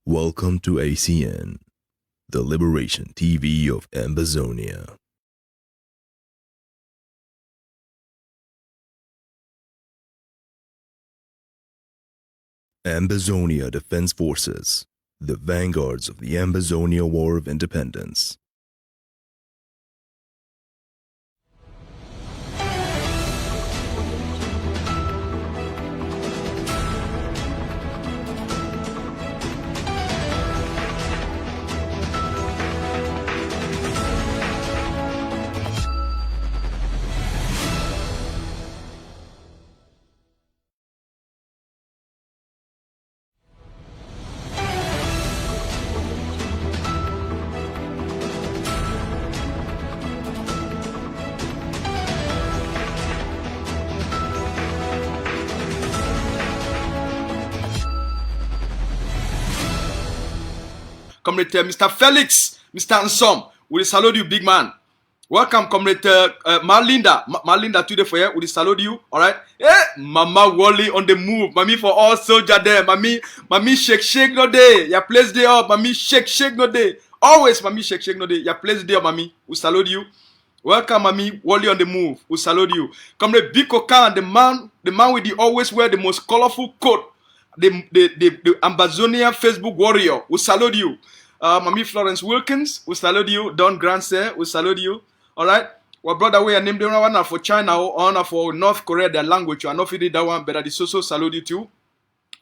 Welcome to ACN, the Liberation TV of Ambazonia. Ambazonia Defense Forces, the vanguards of the Ambazonia War of Independence. Comrade Mr. Felix, Mr. Ansom, we salute you, big man. Welcome, Comrade Marlinda. Marlinda today for you. We salute you. All right. Yeah, Mama Wally on the move. Mommy for all soldier there. Mommy shake no day. Your place day up. Mommy shake no day. Always mommy shake no day. Your place day up, mommy. We salute you. Welcome, mommy. Wally on the move. We salute you. Comrade Biko Khan, the man with the always wear the most colorful coat. The Ambazonian Facebook warrior. We salute you. Mommy Florence Wilkins, we salute you. Don Grandsir, we salute you. All right. Well, brother, we are named one for China or for North Korea, their language. You are not feeling that one, but I also salute you too.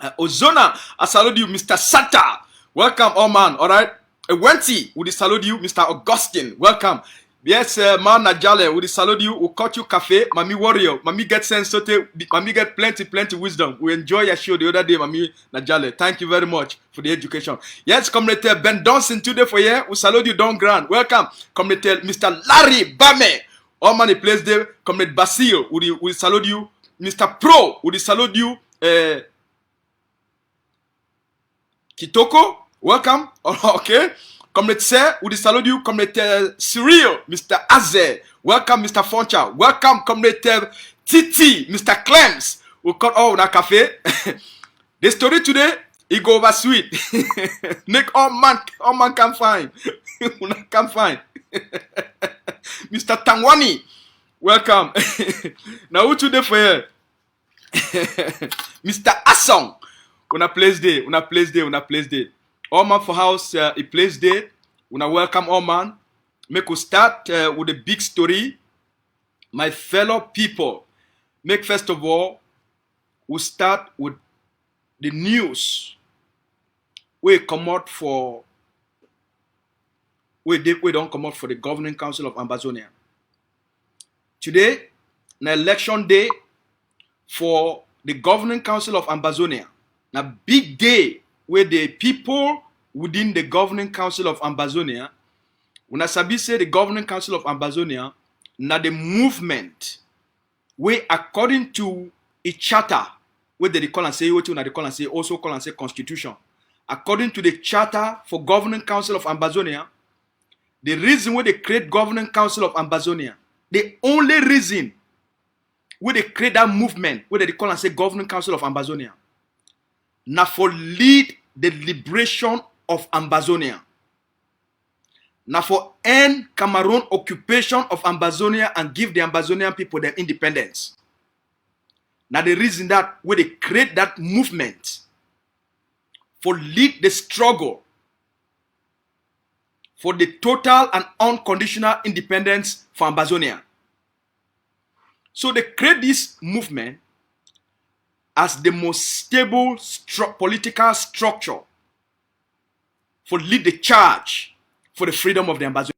Ozona, I salute you. Mr. Sata, welcome, all man. All right. Wenti, we salute you. Mr. Augustine, welcome. Yes, man Najale, we salute you. We cut you cafe, Mami Warrior. Mami get sense, Mami get plenty wisdom. We enjoy your show the other day, Mami Najale. Thank you very much for the education. Yes, Comrade Ben Donson today for you. We salute you, Don Grant. Welcome, Comrade Mr. Larry Bame. All man the place there. Comrade Basil, we salute you. Mr. Pro, we salute you. Kitoko, welcome. Okay. Comrade Sir, we salute you. Comrade Cyril, Mr. Aze. Welcome, Mr. Foncha. Welcome, Comrade Titi, Mr. Clems. We cut all na cafe. The story today, it go over sweet. Make all man can find. Can find. Mr. Tangwani, welcome. Now who today for you? Mr. Asong. Una place day. All man for house, a place day. Una welcome all man. Make us start with a big story. My fellow people, make first of all, we start with the news. We don't come out for the Governing Council of Ambazonia. Today, an election day for the Governing Council of Ambazonia. A big day where the people within the Governing Council of Ambazonia, when I say the Governing Council of Ambazonia, na the movement where according to a charter, where they call and say, also call and say constitution. According to the charter for Governing Council of Ambazonia, the reason why they create Governing Council of Ambazonia, the only reason where they create that movement, where they call and say Governing Council of Ambazonia, now for lead the liberation of Ambazonia. Now for end Cameroon occupation of Ambazonia and give the Ambazonian people their independence. Now the reason that when they create that movement for lead the struggle for the total and unconditional independence for Ambazonia. So they create this movement as the most stable political structure for lead the charge for the freedom of the Ambazonia.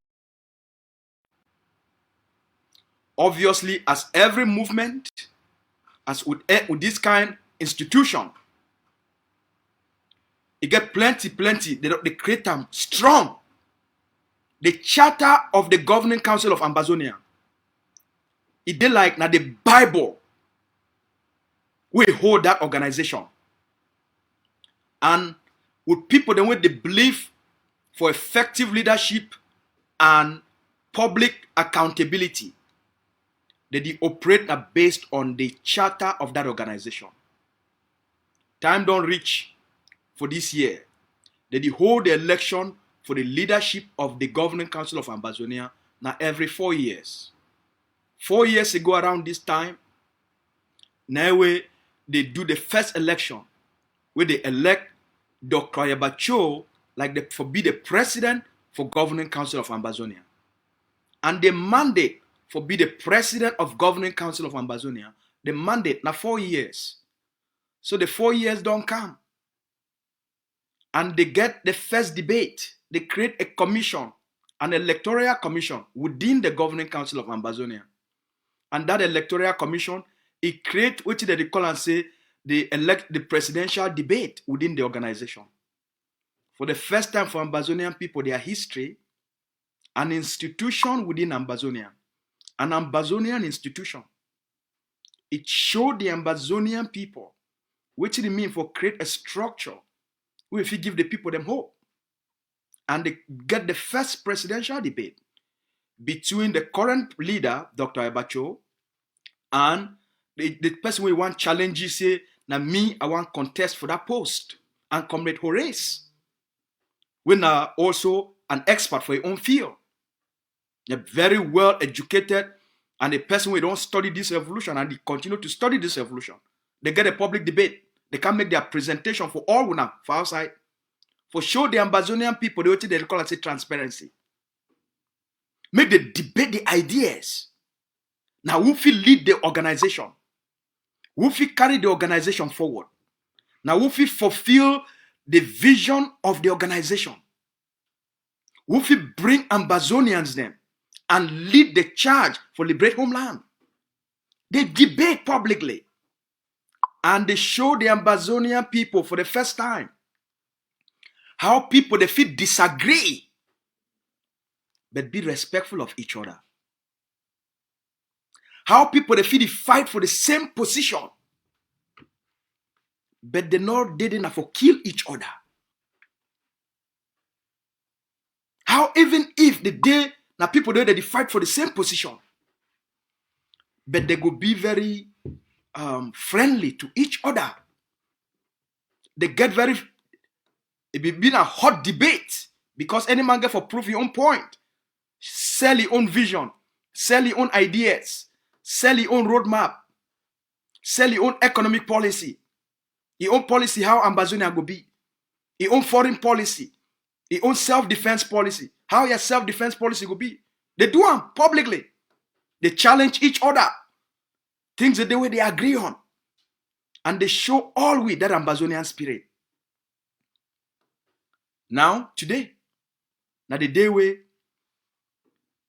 Obviously, as every movement, as with this kind of institution, it get plenty. They create them strong. The charter of the Governing Council of Ambazonia, it did like now the Bible. We hold that organization. And with people then with the belief for effective leadership and public accountability, they operate based on the charter of that organization. Time don't reach for this year. They hold the election for the leadership of the Governing Council of Ambazonia now every 4 years. 4 years ago around this time, now they do the first election where they elect Dr. Yabacho for be the president for Governing Council of Ambazonia. And the mandate for be the president of Governing Council of Ambazonia, the mandate now 4 years. So the 4 years don't come. And they get the first debate. They create a commission, an electoral commission within the Governing Council of Ambazonia. And that electoral commission, it creates what they call and say, they elect the presidential debate within the organization. For the first time for Ambazonian people, their history, an institution within Ambazonia, an Ambazonian institution. It showed the Ambazonian people, which it means for create a structure where if you give the people them hope. And they get the first presidential debate between the current leader, Dr. Yabacho, and the person we want challenge say, now me, I want contest for that post. And Comrade Horace, we are also an expert for your own field. They're very well educated, and the person we don't study this revolution and they continue to study this revolution. They get a public debate. They can make their presentation for all now, for outside. For show the Ambazonian people, they call it transparency. Make the debate the ideas. Now, who will lead the organization? Who will carry the organization forward? Now, who will fulfill the vision of the organization? Who will bring Ambazonians them and lead the charge for liberate homeland? They debate publicly. And they show the Ambazonian people for the first time how people they feel disagree, but be respectful of each other. How people they feel they fight for the same position, but they didn't for kill each other. How even if the day now people they fight for the same position, but they go be very friendly to each other. They get very, it be been a hot debate because any man get for prove your own point, sell your own vision, sell your own ideas, sell your own roadmap, sell your own economic policy, your own policy how Ambazonia go be, your own foreign policy, your own self-defense policy, how your self-defense policy go be. They do them publicly. They challenge each other. Things that they agree on. And they show all with that Ambazonian spirit. Now, today, now the day where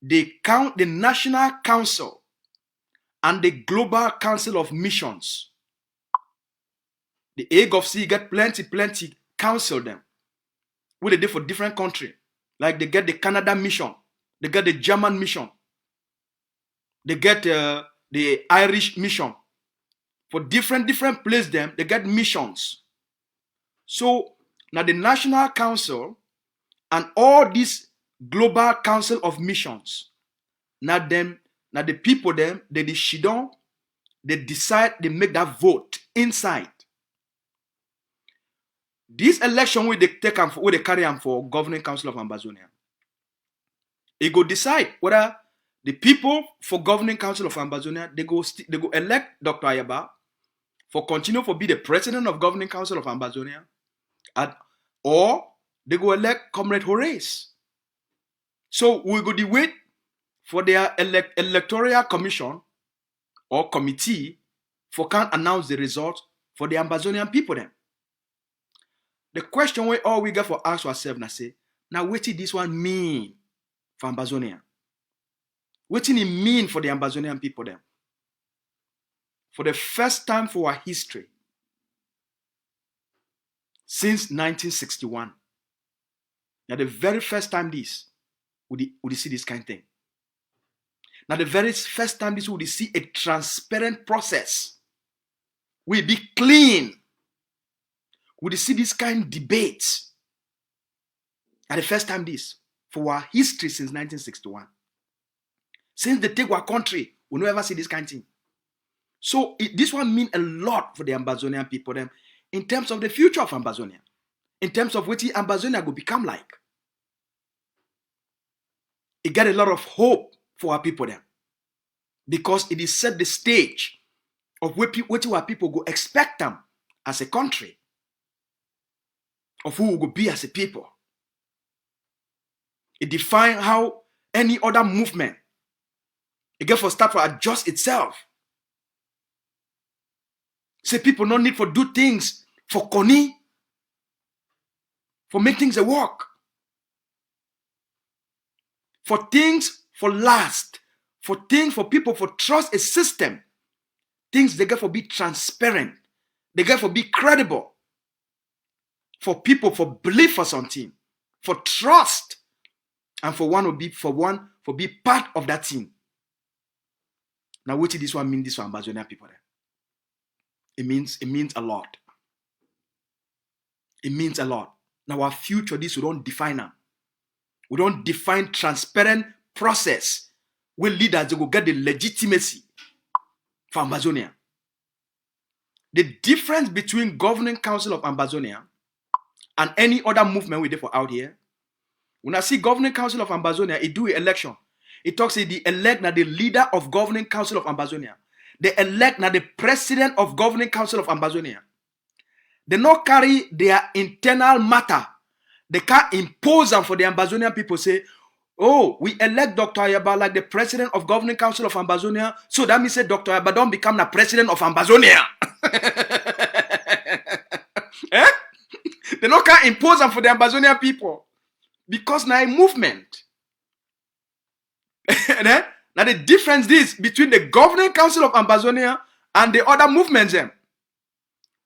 they count the National Council and the Global Council of Missions. The AGOFC get plenty council them. What they do for different countries. Like they get the Canada mission. They get the German mission. They get the Irish mission. For different places them, they get missions. So now the National Council and all these Global Council of Missions, now the people them, they shidon, they decide, they make that vote inside. This election where they take and where they carry on for Governing Council of Ambazonia, it go decide whether the people for Governing Council of Ambazonia, they go elect Dr. Ayaba for continue for be the president of Governing Council of Ambazonia, or they go elect Comrade Horace. So we go the wait for their electoral commission or committee for can announce the result for the Ambazonian people then. The question we all we get for ask ourselves now say, now what did this one mean for Ambazonia? What did it mean for the Ambazonian people then? For the first time for our history, since 1961, now the very first time would see this kind of thing. Now the very first time would see a transparent process. Will be clean. Would see this kind of debates. At the first time for our history since 1961. Since they take our country, we never see this kind of thing. So this one means a lot for the Ambazonian people them in terms of the future of Ambazonia. in terms of what Ambazonia will become like. It got a lot of hope for our people there. Because it is set the stage of what our people go expect them as a country. Of who we will be as a people. It defines how any other movement, it get for start to adjust itself. Say people no need for do things for Connie, for make things a work. For things for last. For things for people for trust a system. Things they get for be transparent. They get for be credible. For people for believe for something. For trust. And for be part of that team. Now what did this one mean this for Ambazonia people there? It means a lot. It means a lot. Now our future, this we don't define them. We don't define transparent process where leaders will get the legitimacy for Ambazonia. The difference between Governing Council of Ambazonia and any other movement we did for out here, when I see Governing Council of Ambazonia, it do an election. It talks the elect now the leader of Governing Council of Ambazonia. They elect now the president of Governing Council of Ambazonia. They not carry their internal matter. They can't impose them for the Ambazonian people. Say, oh, we elect Dr. Ayaba like the president of Governing Council of Ambazonia. So that means that Dr. Ayaba don't become the president of Ambazonia. Eh? They not can't impose them for the Ambazonian people. Because now a movement. Now the difference is between the Governing Council of Ambazonia and the other movements.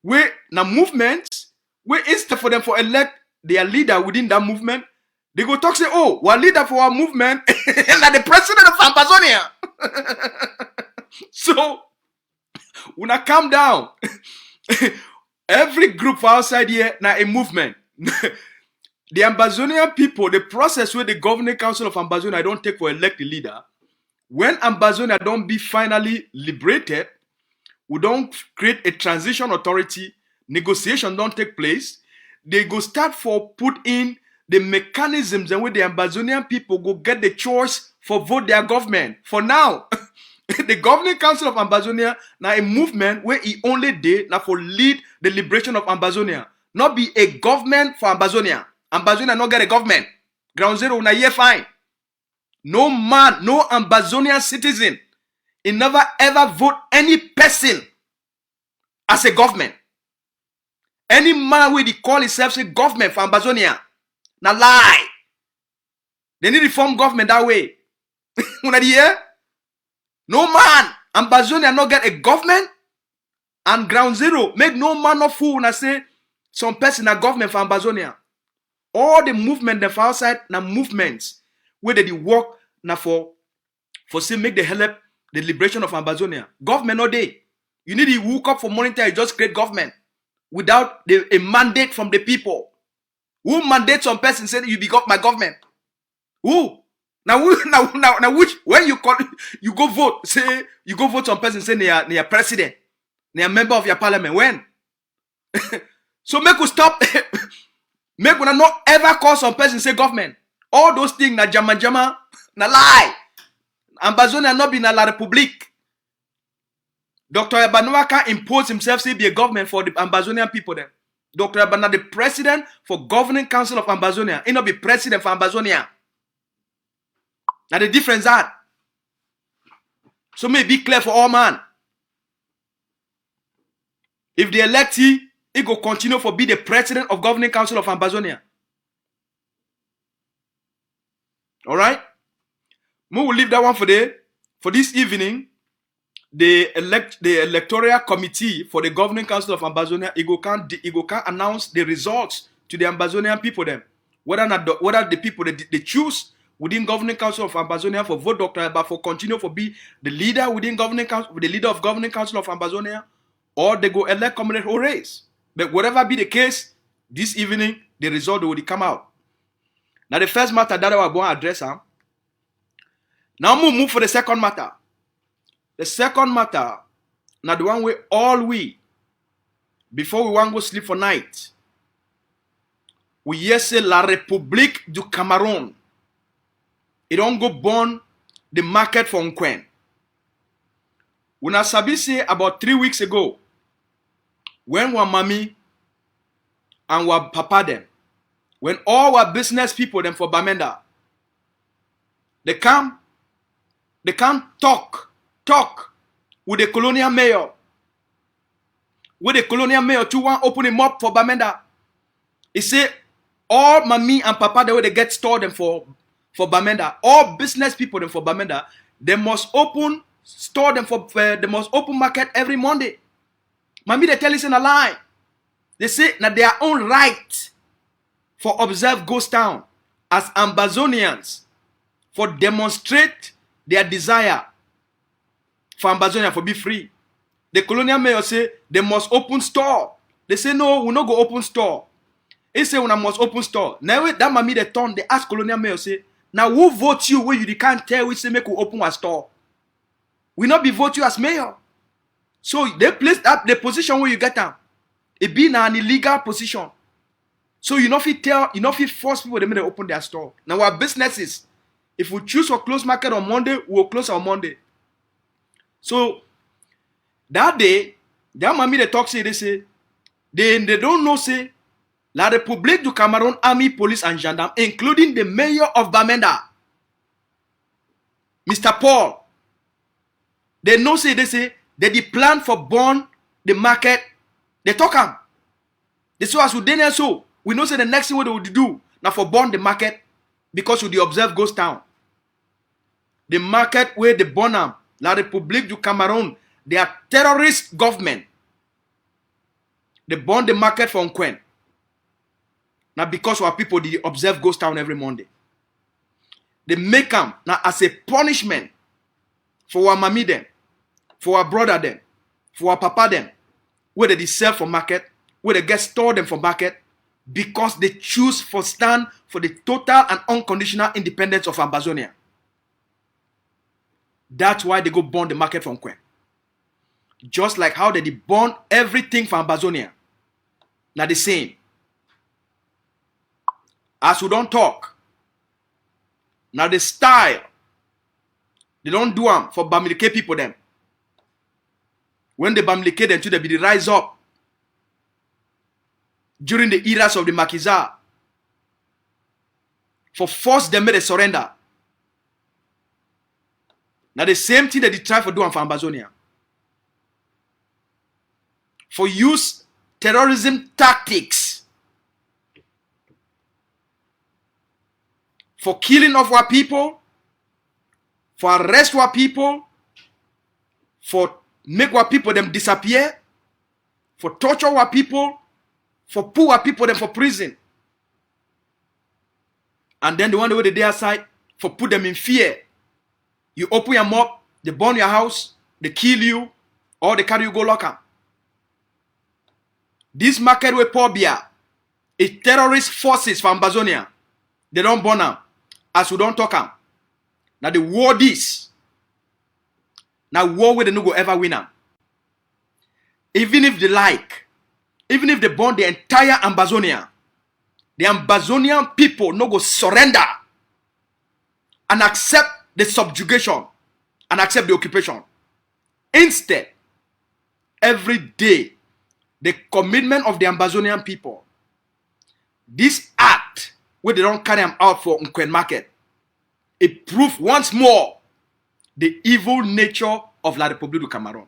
Where now movements, where instead for them for elect their leader within that movement, they go talk say, oh, we're leader for our movement and like the president of Ambazonia. So when I calm down, every group for outside here now a movement. The Ambazonian people, the process where the Governing Council of Ambazonia don't take for elect the leader. When Ambazonia don't be finally liberated, we don't create a transition authority, negotiation don't take place, they go start for put in the mechanisms and where the Ambazonian people go get the choice for vote their government. For now, the Governing Council of Ambazonia now a movement where he only did now for lead the liberation of Ambazonia. Not be a government for Ambazonia. Ambazonia not get a government. Ground zero una year fine. No man, no Ambazonian citizen, he never ever vote any person as a government. Any man will call himself a government for Ambazonia. Now lie. They need to form government that way. Una hear? No man, Ambazonia not get a government. And ground zero, make no man of fool and say some person a government for Ambazonia. All the movement that for outside now movements where they work now for say make the help the liberation of Ambazonia. Government no day. You need to woke up for monitor, you just create government without a mandate from the people. Who mandate some person say you become my government? Who? Now which when you call you go vote, say you go vote some person say near president, near member of your parliament. When? So make us stop. Make we not ever call some person say government. All those things na jama na lie. Ambazonia not be na la republique. Dr. Abanoa can impose himself say be a government for the Ambazonian people then. Dr. Abana the president for Governing Council of Ambazonia. He not be president for Ambazonia. Now the difference that. So may be clear for all man. If the electee, he go continue for be the president of Governing Council of Ambazonia. Alright? We will leave that one for this evening. The electoral committee for the Governing Council of Ambazonia, it go can announce the results to the Ambazonian people then. Whether the people they choose within Governing Council of Ambazonia for vote Dr. Eba for continue for be the leader within Governing Council, the leader of Governing Council of Ambazonia, or they go elect Comrade Horace. But whatever be the case, this evening the result will come out. Now the first matter that I want to address, now we move for the second matter. The second matter, now the one where all we, before we want to go sleep for night, we hear say La République du Cameroun. It don't go burn the market for Nkwen. Una sabi say about 3 weeks ago, when our mommy and our papa them, when all our business people them for Bamenda, they come talk with the colonial mayor. With the colonial mayor to want open him up for Bamenda. He say all mommy and papa the way they get stored them for Bamenda, all business people them for Bamenda, they must store them for they must open market every Monday. Mommy they tell us in a lie. They say that their own right for observe ghost town as Ambazonians for demonstrate their desire for Ambazonia for be free. The colonial mayor say they must open store. They say no, we not go open store. He say we must open store. Now that mommy they turn, they ask colonial mayor say, now who vote you where you can't tell we say make we open a store? We not be vote you as mayor. So they place that the position where you get them. It be now an illegal position. So you know if you force people to open their store. Now our businesses, if we choose to close market on Monday, we will close on Monday. So that day, that mommy they talk say they say they don't know say La République du Cameroun Army, Police and Gendarme, including the mayor of Bamenda, Mr. Paul. They know say they say the plan for burn the market. They talk am. They say as we did so we know say the next thing what they would do now for burn the market because we observe ghost town. The market where they burn am, La République du Cameroun, they are terrorist government. They burn the market for Nkwen. Now because our people they observe ghost town every Monday. They make them now as a punishment for our mommy them, for our brother them, for our papa them, where they sell for market, where they get stored them for market, because they choose for stand for the total and unconditional independence of Ambazonia. That's why they go burn the market from Nkwen. Just like how they burn everything for Ambazonia. Now the same. As we don't talk, now the style, they don't do them for Bamileke people them. When they Bamileke them too, they be the rise up. During the eras of the Makiza, for force them made a surrender. Now the same thing that they try for doing for Ambazonia. For use terrorism tactics. For killing of our people. For arrest our people. For make our people them disappear. For torture our people. For put our people them for prison. And then the one way they aside for put them in fear. You open your mouth, they burn your house, they kill you, or they carry you go lock up. This market with Pobia is terrorist forces from Ambazonia. They don't burn them. As we don't talk them. Now the war this. Now war where they no go ever win them. Even if they like, even if they burn the entire Ambazonia, the Ambazonian people no go surrender and accept the subjugation and accept the occupation. Instead, every day, the commitment of the Ambazonian people, this act where they don't carry them out for Nkwen market, it proves once more the evil nature of La République du Cameroun.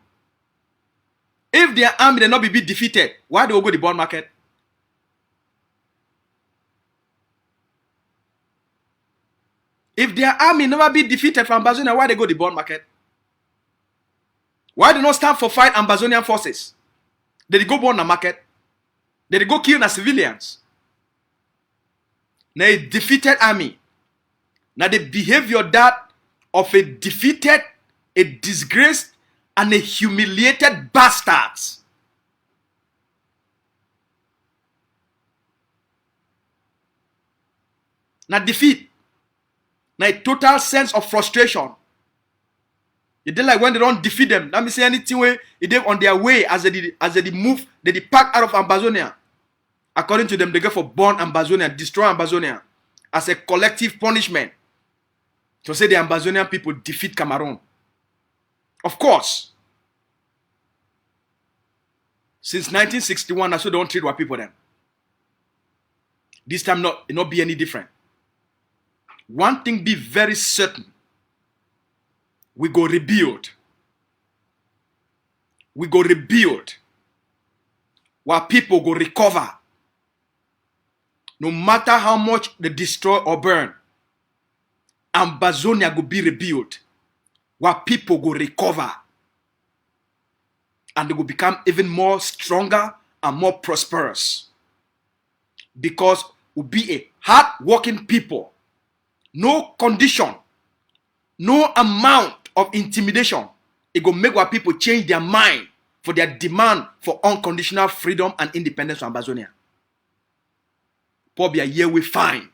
If their army will not be defeated, why do they go to the bond market? If their army never be defeated from Ambazonia, why they go to the bond market? Why do not stand for fight Ambazonian forces? Did they go burn the market? Did they go kill the civilians? Now a defeated army. Now the behavior that of a defeated, a disgraced, and a humiliated bastards. Now defeat. Now a total sense of frustration. It did like when they don't defeat them. Let me say anything where it did on their way as they move, they pack out of Ambazonia. According to them, they go for burn Ambazonia, destroy Ambazonia as a collective punishment to say the Ambazonian people defeat Cameroon. Of course. Since 1961, I so don't treat white people then. This time not be any different. One thing be very certain. We go rebuild. We go rebuild. While people go recover. No matter how much they destroy or burn, Ambazonia go be rebuilt. While people go recover. And they will become even more stronger and more prosperous. Because we'll be a hard-working people. No condition, no amount of intimidation. It will make our people change their mind for their demand for unconditional freedom and independence from Ambazonia. Probably a year we find.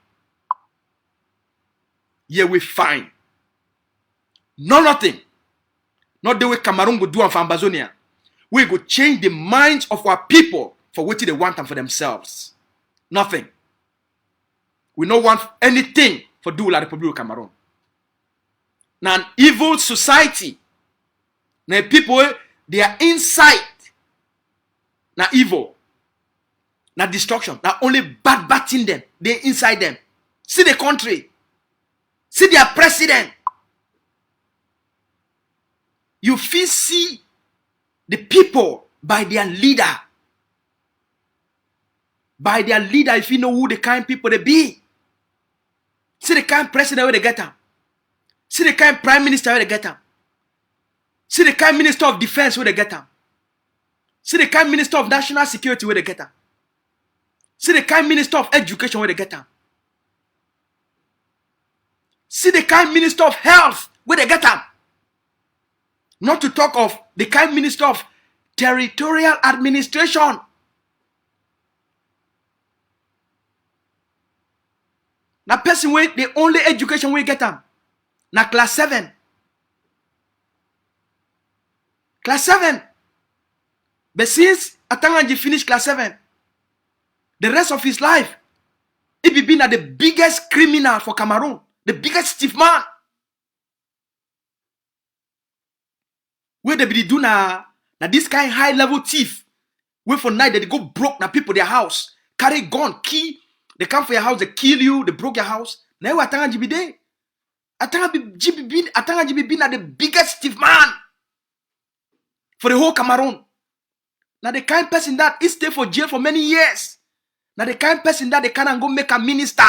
Year we find. No nothing. Not the way Cameroon go do for Ambazonia. We go change the minds of our people for what they want and for themselves. Nothing. We don't want anything for do la Republic of Cameroon. Now an evil society. Now people, they are inside. Now evil. Now destruction. Now only bad thing them. They inside them. See the country. See their president. You feel see the people by their leader. By their leader, if you know who the kind people they be. See the kind president where they get them. See the kind prime minister where they get them. See the kind minister of defense where they get them. See the kind minister of national security where they get them. See the kind minister of education where they get them. See the kind minister of health where they get them. Not to talk of the kind minister of territorial administration. Now person where the only education we get them. Now class 7. Class 7. But since Atanganji finished class 7, the rest of his life, he be been the biggest criminal for Cameroon. The biggest thief man. Where they be do na this kind high level thief. Where for night they go broke na people their house. Carry gun, key. They come for your house, they kill you, they broke your house. Now Atanganji be there. Atanganji be na the biggest thief man for the whole Cameroon. Now the kind person that he stay for jail for many years. Now the kind person that they can't go make a minister.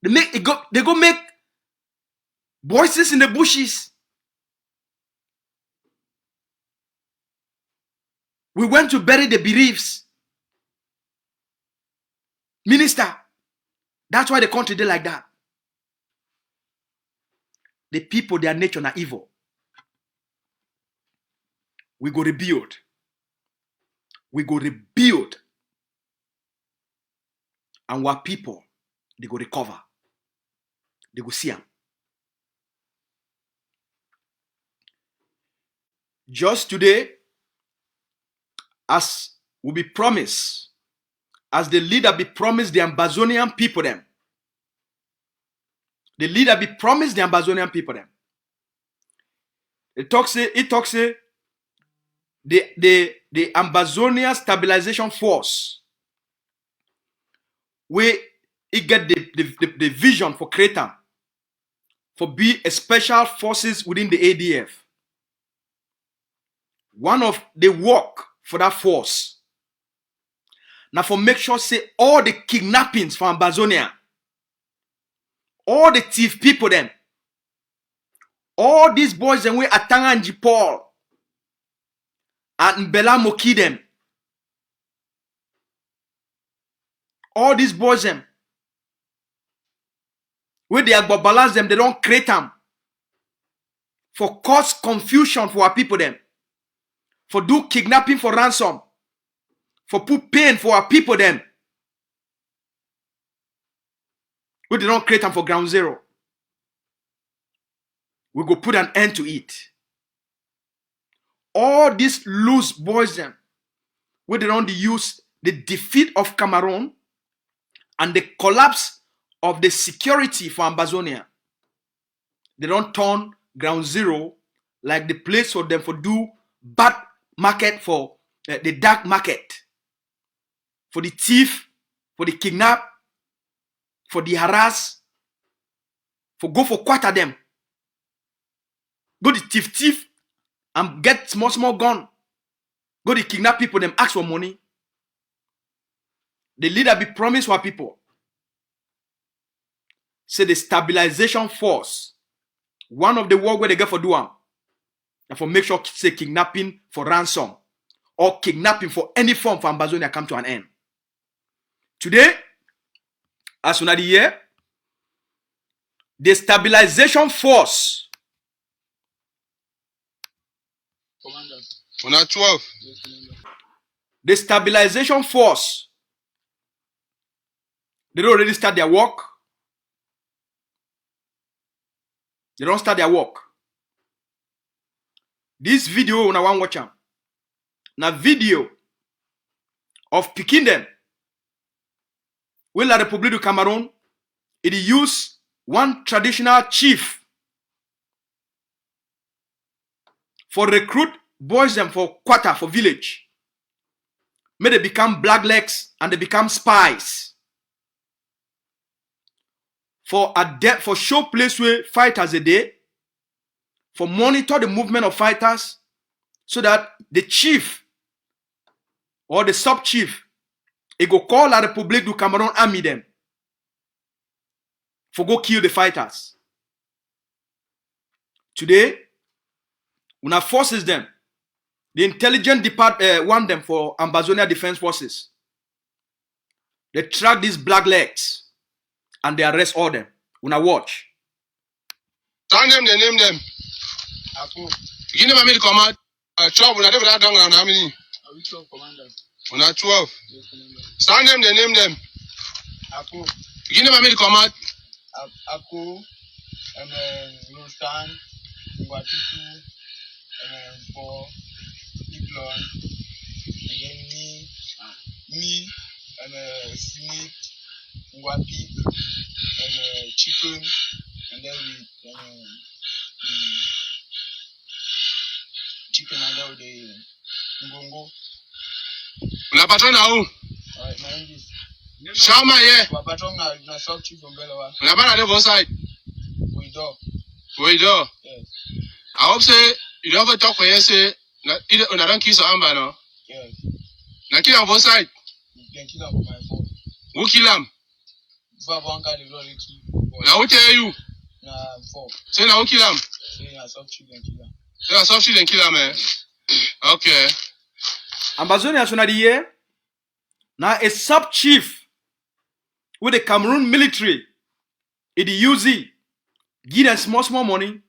They go make voices in the bushes. We went to bury the bereaves. Minister. That's why the country did like that. The people, their nature are evil. We go rebuild. We go rebuild. And our people, they go recover. They go see them. Just today, as will be promised, as the leader be promised the Ambazonian people them. The leader be promised the Ambazonian people them. It talks the Ambazonia Stabilization Force, where it get the vision for creating, for be a special forces within the ADF. One of the work for that force. Now for make sure say all the kidnappings from Ambazonia, all the thief people them, all these boys and we Atanganji Paul and Mbela Moki them, all these boys them, where they are balance them, they don't create them for cause confusion for our people them, for do kidnapping for ransom, for put pain for our people them. We don't create them for ground zero. We go put an end to it. All these loose boys them, where they don't use the defeat of Cameroon and the collapse of the security for Ambazonia. They don't turn ground zero like the place for them for do bad market for the dark market, for the thief, for the kidnap, for the harass, for go for quarter them. Go the thief and get small gun. Go the kidnap people, them ask for money. The leader be promised for people. Say the stabilization force. One of the work where they get for do am. And for make sure say kidnapping for ransom. Or kidnapping for any form for Ambazonia come to an end. Today, as soon as the year, the stabilization force. Commander. 12. The stabilization force. They don't already start their work. They don't start their work. This video, when I want to watch them, na video of picking them. When la Republic du Cameroon, it use one traditional chief for recruit boys them for quarter, for village. May they become black legs and they become spies. For show place where fighters a day, for monitor the movement of fighters, so that the chief or the sub-chief, he go call la Republic du Cameroon army them for go kill the fighters. Today, una forces them. The intelligence department want them for Ambazonia Defense Forces. They track these black legs and they arrest all them. Una watch. Tell them, they name them. You never made the command. 12, una never done how many? 12 commanders. Una 12. Yes, Commander. Stand them, they name them. Aku, You never made the command. Aku, Rostan, Watitu, for Iglon, and then me, Smith, Wapi, and Chicken, and then Chicken, and then the Ngongo. Una patron na who? Alright, my name is. Shama, yeah. My patron na sub chief from Belawa. Una banana left one side. We do. Wait, do. Yes. I hope say you don't ever talk for you say una don't kill some man no. Yes. Na kill on one side. You can kill him for my phone. Who kill him? If I want to blood it. Now who tell you? Na 4. Say now who kill him? Say na sub chief and kill him. Say na soft shit and kill him, man. Okay. Ambazonia sona di year. Now a sub-chief with the Cameroon military, it use it, give them small money,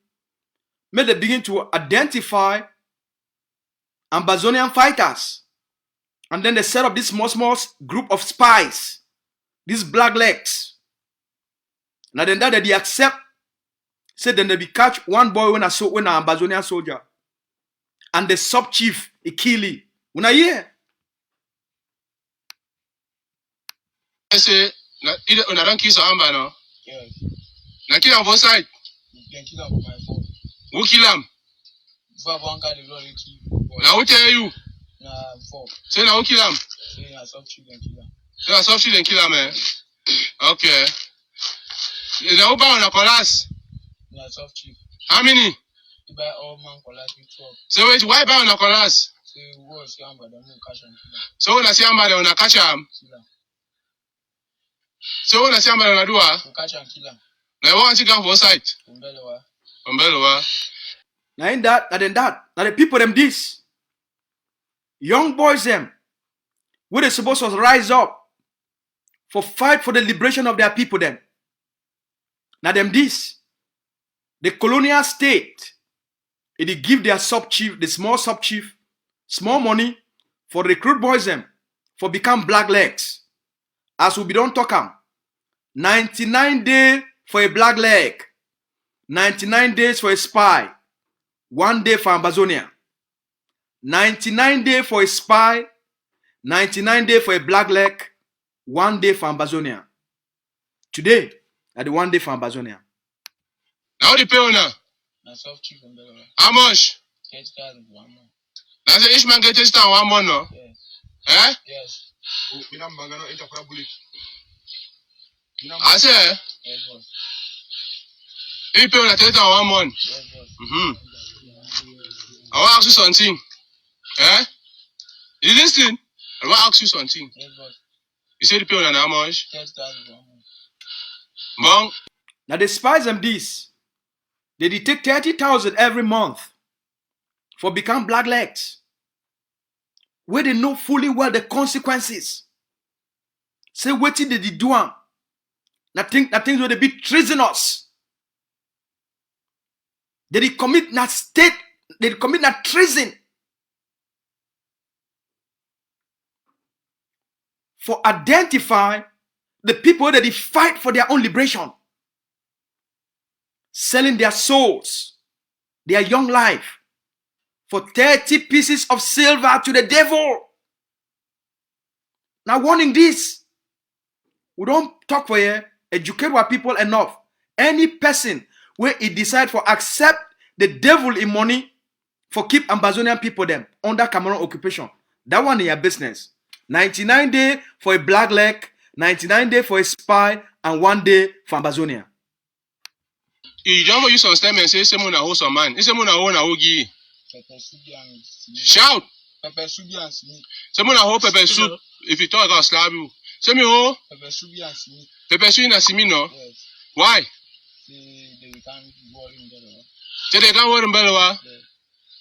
make they begin to identify Ambazonian fighters. And then they set up this small group of spies, these black legs. Now then that they accept, say then they be catch one boy when a Ambazonian soldier. And the sub-chief, he kill him. Una hear? I say una don't kill some man no. Yes. Na kill on one side. You can kill him for my phone. Who kill him? If I want to blood it. Now who tell you? Na 4. Say now who kill him? Say na sub chief and kill him. Say na soft shit and kill him, man. Okay. Now who buy on a collapse? Na sub chief. How many? You buy all man collateral 12. So wait, why buy on a collapse? Say what see him but them no cash and kill him. So when I see him, una catch him. Kill him. So when I see him, una do ah. To catch and kill him. Now you want to go for side. From Belawa. Umbrella. Now in that, now then that, now the people them this. Young boys them, where they supposed to rise up for fight for the liberation of their people them. Now them this. The colonial state, it give their sub-chief, the small sub-chief, small money for recruit boys them, for become black legs. As we don't talk am, 99 days for a black leg, 99 days for a spy, 1 day for Ambazonia. 99 days for a spy, 99 days for a black leg, 1 day for Ambazonia. Today, at the 1 day for Ambazonia. Now the pay now. Na soft chief and better. How much? 30,000 for 1 month. Now say each man get this down 1 month no. Yes. Eh? Yes. I say Yes, boss. if pay now 30,000 1 month. Yes, boss. I want to ask you something. Eh? You listen? I want to ask you something. Yes, boss. You say the pay now how much? 30,000 for 1 month. Bong. Now they spies them this. They take 30,000 every month for become black legs. Where they know fully well the consequences. Say what did they do? That things where they be treasonous. They commit that state, they commit that treason. For identify the people that they fight for their own liberation. Selling their souls, their young life, for 30 pieces of silver to the devil. Now warning this, we don't talk for here, educate our people enough. Any person where he decide for accept the devil in money for keep Ambazonian people them under Cameroon occupation. That one in your business. 99 days for a black leg, 99 days for a spy, and 1 day for Ambazonia. You don't use some statement say someone na host man. Is someone na hold na hogi. Pepper soup and Shout. pepper soup and meat. Someone na hold pepper soup. If you talk I'll slap you. Say me ho Pepper soup and meat. pepper soup na simi no. Yes. Why? Say they can't worry in there. Say they can't worry mbelewa. Yes.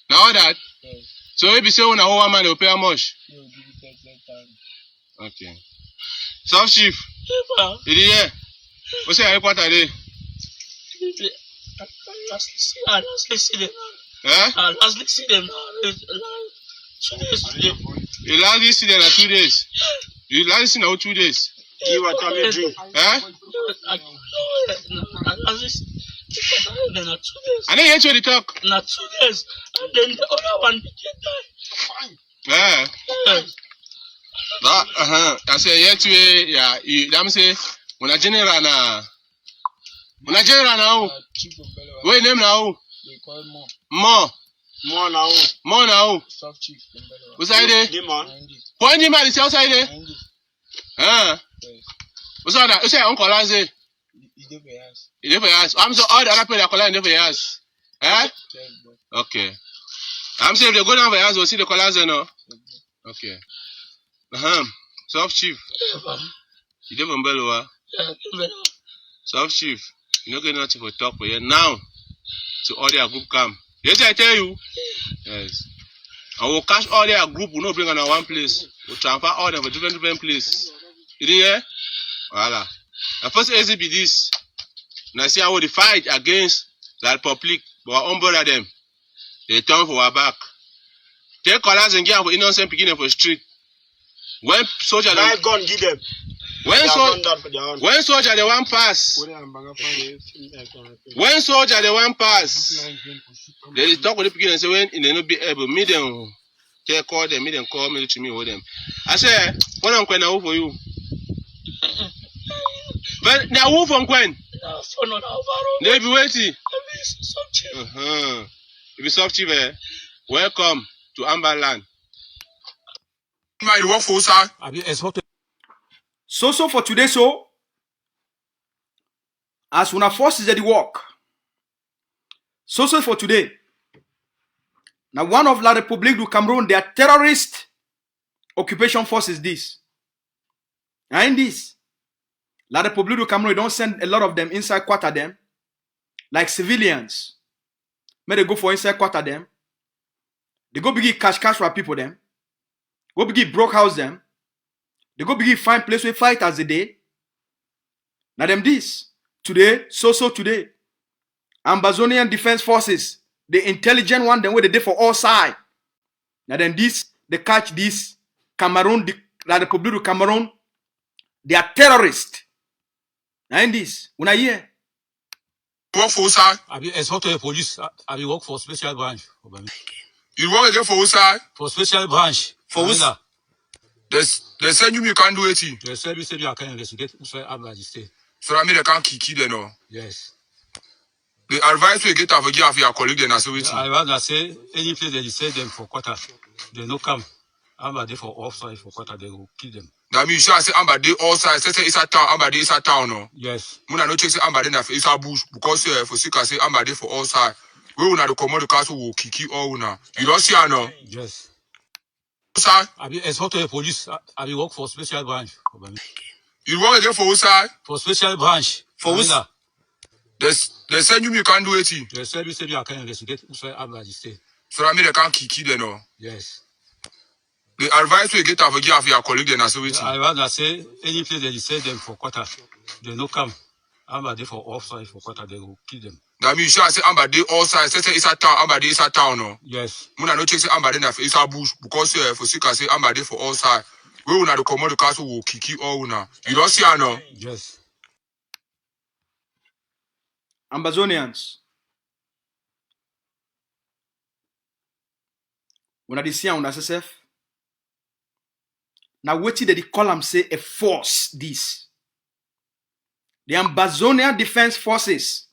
Now all that. Yes. So if you say one na hold man they will pay how much? They will give you 30,000. Okay. South Chief. Did you hear? What's your quarter day? I lastly see them. Eh? I lastly see them now. 2 days today. You lastly see them na 2 days. You lastly see now 2 days. You are coming drink. Eh? I lastly see them na 2 days. I didn't hear you talk. Na 2 days. And then the other one became die. Eh? Yes. That I say yeah to yeah. You let me say when a general na. When a general now. Chief and better. What name now? They call more. More. More now. More now. Soft chief and better. What's that there? The man. 90. Point him at the outside there. 90. Huh? Yes. What's that? You say Uncle Lanze. He did for us. You never ask. I'm so all the other people that call never ask. Eh? Yes, boss. Okay. I'm saying if they go down for ask, we'll see the collars no. Okay. Soft Chief. You never bellow. Soft Chief. You don't get nothing for talk for you now. To all their group come. Yes, I tell you. Yes. And we'll catch all their group. We'll not bring them in one place. We'll transfer all them for different places. You hear? Voila. The first AZ be this. Now see how they fight against the Republic. But we umbrella them. They turn for our back. Take colors and get for innocent beginning for street. When soldier I gun give them. When soldier they want pass. When soldier they want pass. They talk with the beginning and say when they not be able, me them take call them, me them call me to me with them. I say, what I'm going to for you. But now who from Gwen? They be waiting. If you soft chief, welcome to Amberland. So for today, so as una forces at the work. So for today. Now one of La République du Cameroun, their terrorist occupation forces this. And this, La République du Cameroun don't send a lot of them inside quarter them, like civilians. May they go for inside quarter them. They go begin cash for people them. Go begin broke house them. They go begin find place where fight as a day. Now them this. Today, so today. Ambazonian Defense Forces, the intelligent one, them where they did for all sides. Now then this, they catch this. Cameroon, La République du Cameroun, they are terrorists. Now in this, when I hear. Work for side. I be escort to the police. I be work for special branch. You work again for side. For special branch. For who? They send you can't do it. They said you can investigate who I'm registered. So I mean they can't kick them no. Yes. The advice we get have your colleague then as waiting. I rather say any place they say them for quarter, they no come. I'm there for offside for quarter, they will kill them. That means I say Amba Day all sides. Say it's a town, Amba Day is a town no. Yes. Muna no check say Amba Day na it's a bush because for sick I say Amba Day for all sides. We will not command the castle will kick you all now. You don't see her no. Yes. Sir, I be escort to the police. I be work for special branch. you want again for who side? For special branch. For who? They send you can't do it. They said you can investigate who I'm registered. So I mean they can't kick them no. Yes. The advice we get have your colleague then as waiting. I rather say any place they say them for quarter, they no come. I'm there for offside for quarter, they will kill them. That means I say Amba Day all sides. Say it's a town, Amba Day is a town no. Yes. Muna no check say Amba Day na it's a bush because for sick I say Amba Day for all sides. We will not command the castle will kick you all now. You don't see her no. Yes. Ambazonians. When I see on SSF, now what did they call them say a force this? The Ambazonian Defense Forces.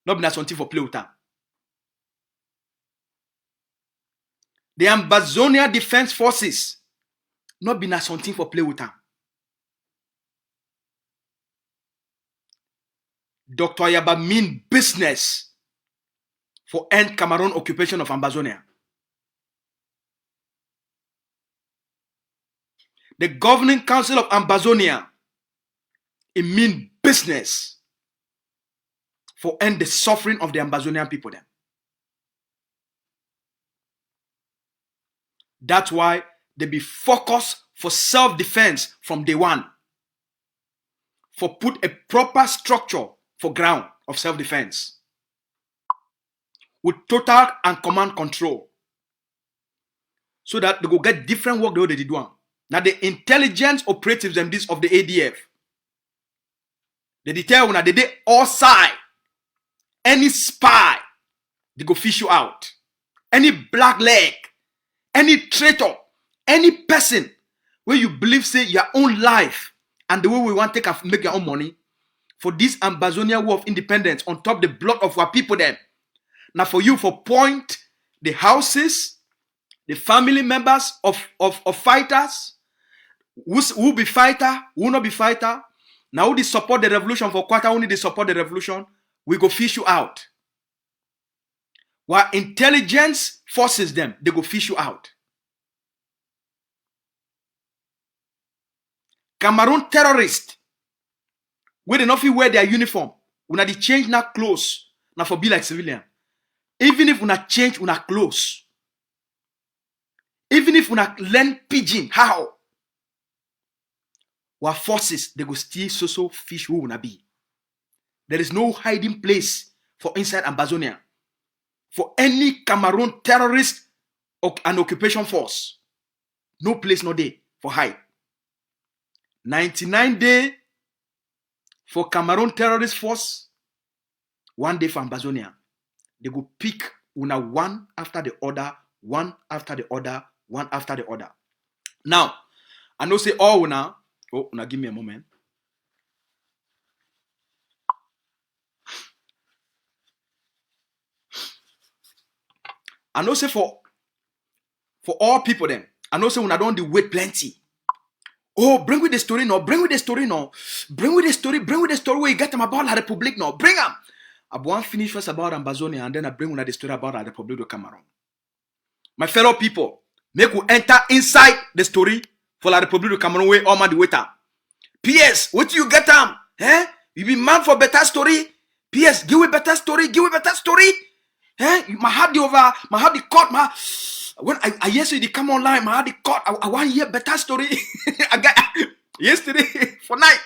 Not be something for play with them. The Ambazonian Defense Forces. Not be something for play with them. Dr. Ayaba mean business for end Cameroon occupation of Ambazonia. The Governing Council of Ambazonia, it mean business for end the suffering of the Ambazonian people then. That's why they be focused for self-defense from day one. For put a proper structure for ground of self-defense with total and command control so that they go get different work the way they did one. Now the intelligence operatives and this of the ADF, they determine that they did all side. Any spy, they go fish you out. Any black leg, any traitor, any person where you believe say your own life and the way we want to take make your own money for this Ambazonia War of Independence on top the blood of our people then. Now for you for point the houses, the family members of fighters, who be fighter, who not be fighter. Now who they support the revolution for quarter, only they support the revolution, we go fish you out. While intelligence forces them, they go fish you out. Cameroon terrorists, where they not fit wear their uniform, una they change na clothes, na for be like civilian. Even if una change una clothes, even if una learn pidgin, how? Our forces, they go still so fish who una be. There is no hiding place for inside Ambazonia. For any Cameroon terrorist and occupation force. No place, no day for hide. 99 days for Cameroon terrorist force. 1 day for Ambazonia. They go pick una one after the other, one after the other, one after the other. Now, I know say all una. Oh, now give me a moment. I know say for all people then. I know say when I don't do wait plenty. Oh, bring with the story now. Bring with the story now. Bring with the story. Bring with the story where you get them about La Republic now. Bring them. I want to finish first about Ambazonia and then I bring with the story about La Republic of Cameroon. My fellow people, make we enter inside the story for La Republic of Cameroon where all man the waiter. PS, what you get them? Eh? You be man for better story? PS, give me better story. Give me better story. Eh? My heart the court, when I yesterday come online, my heart the court. I want to hear better story. I get yesterday for night.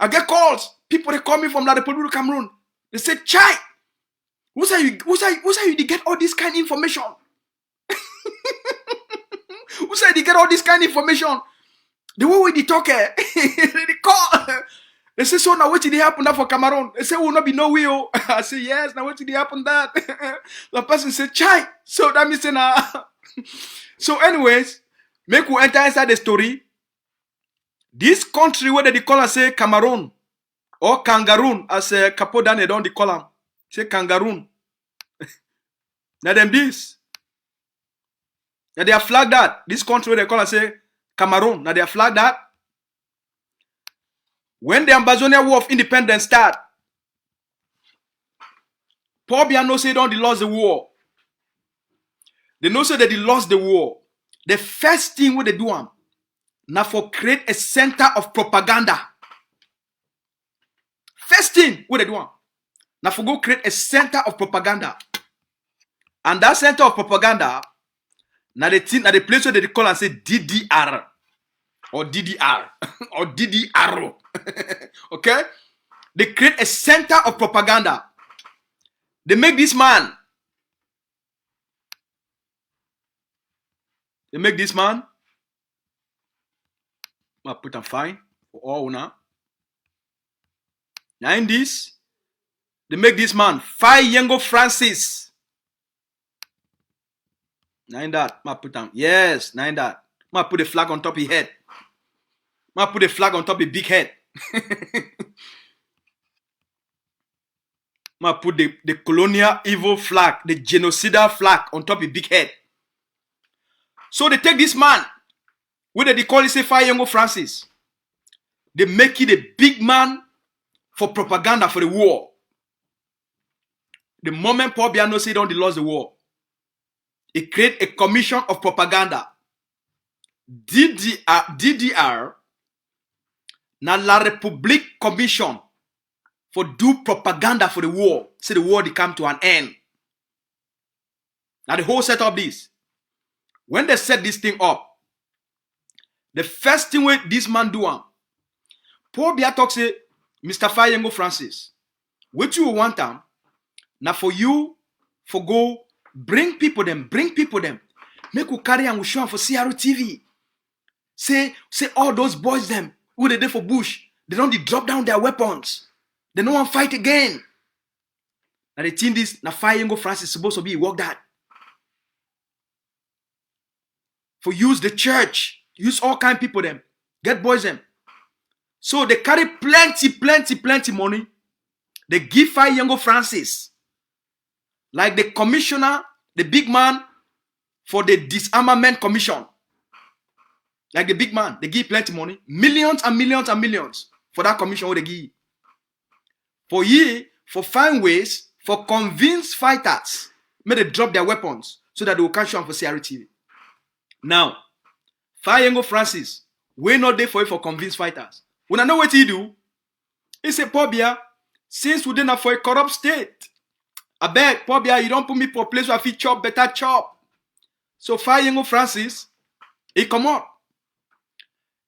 I get calls. People they call me from the Republic of Cameroon. They say, "Chai, who's how you get all this kind of information? Who's how you get all this kind of information? The way we talk, they call." They say, "So now what did happen that for Cameroon?" They say, "Will not be no will." I say, "Yes, now what did happen that?" The person said, "Chai." So that means now. So anyways, Make we enter inside the story. This country where they call us say Cameroon or Kangaroon, as Capo Dane don't they call them. Say Kangaroon. Now them this. Now they are flagged that. This country where they call us say Cameroon. Now they are flagged that. When the Ambazonia War of Independence start, Paul Biya no say don't they lost the war. They know say that they lost the war. The first thing what they do now for create a center of propaganda. First thing what they do now for go create a center of propaganda. And that center of propaganda now the place where they call and say DDR or DDR or DDR. Okay? They create a center of propaganda. They make this man. They make this man. I put him fine for all now. Now in this, they make this man Fayengo Francis. Now in that, I put him. Yes, now in that. I put the flag on top of his head. I put the flag on top of his big head. I put the colonial evil flag, the genocidal flag on top of his big head. So they take this man, whether they call it say Fayengo Francis, they make it a big man for propaganda for the war. The moment Paul Biya say don't they lost the war, it create a commission of propaganda. DDR, na la Republic Commission for do propaganda for the war. Say the war they come to an end. Now the whole set of this. When they set this thing up, the first thing what this man do, Paul Biya talk say, Mr. Fayengo Francis, what you want them, now for you, for go, bring people them, make you carry and we show them for CRO TV. Say all those boys them, who they did for Bush, they don't drop down their weapons. They don't want to fight again. Now they think this, now Fayengo Francis is supposed to be work that. For use the church, use all kind of people them, get boys them. So they carry plenty money. They give Fayengo Francis, like the commissioner, the big man for the disarmament commission. Like the big man, they give plenty money, millions and millions for that commission what they give. For find ways for convince fighters, may they drop their weapons so that they will catch on for CRTV. Now, Fayengo Francis, we not there for it for convince fighters. When I know what he do, he say, Paul Biya, since we didn't for a corrupt state, I beg, Paul Biya, you don't put me for a place where I feel chop, better chop. So Fayengo Francis, he come out.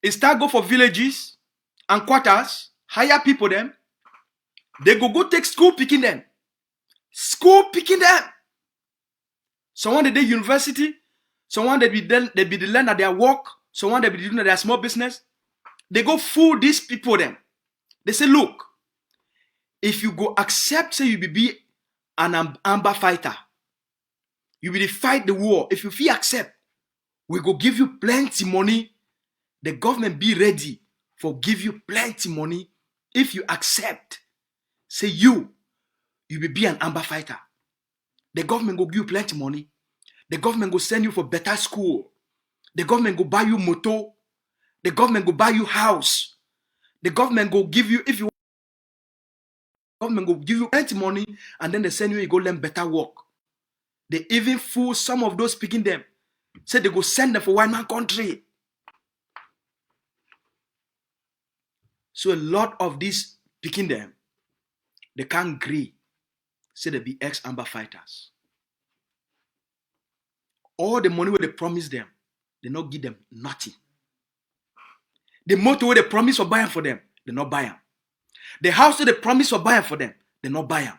He start go for villages and quarters, hire people them. They go take school picking them. School picking them. Someone they do university, someone they be the learn at their work, someone they be doing their small business. They go fool these people them. They say, look, if you go accept, say you be an amber fighter, you will fight the war. If you feel accept, we go give you plenty money. The government be ready for give you plenty money if you accept. Say you will be an amber fighter. The government go give you plenty money. The government go send you for better school. The government go buy you motor. The government go buy you house. The government go give you, if you government go give you plenty money, and then they send you go learn better work. They even fool some of those picking them. Say they go send them for one man country. So a lot of these picking them, they can't agree. Say they be ex-amber fighters. All the money where they promise them, they not give them nothing. The motor where they promise for buying for them, they not buy them. The house where they promise for buying for them, they not buy them.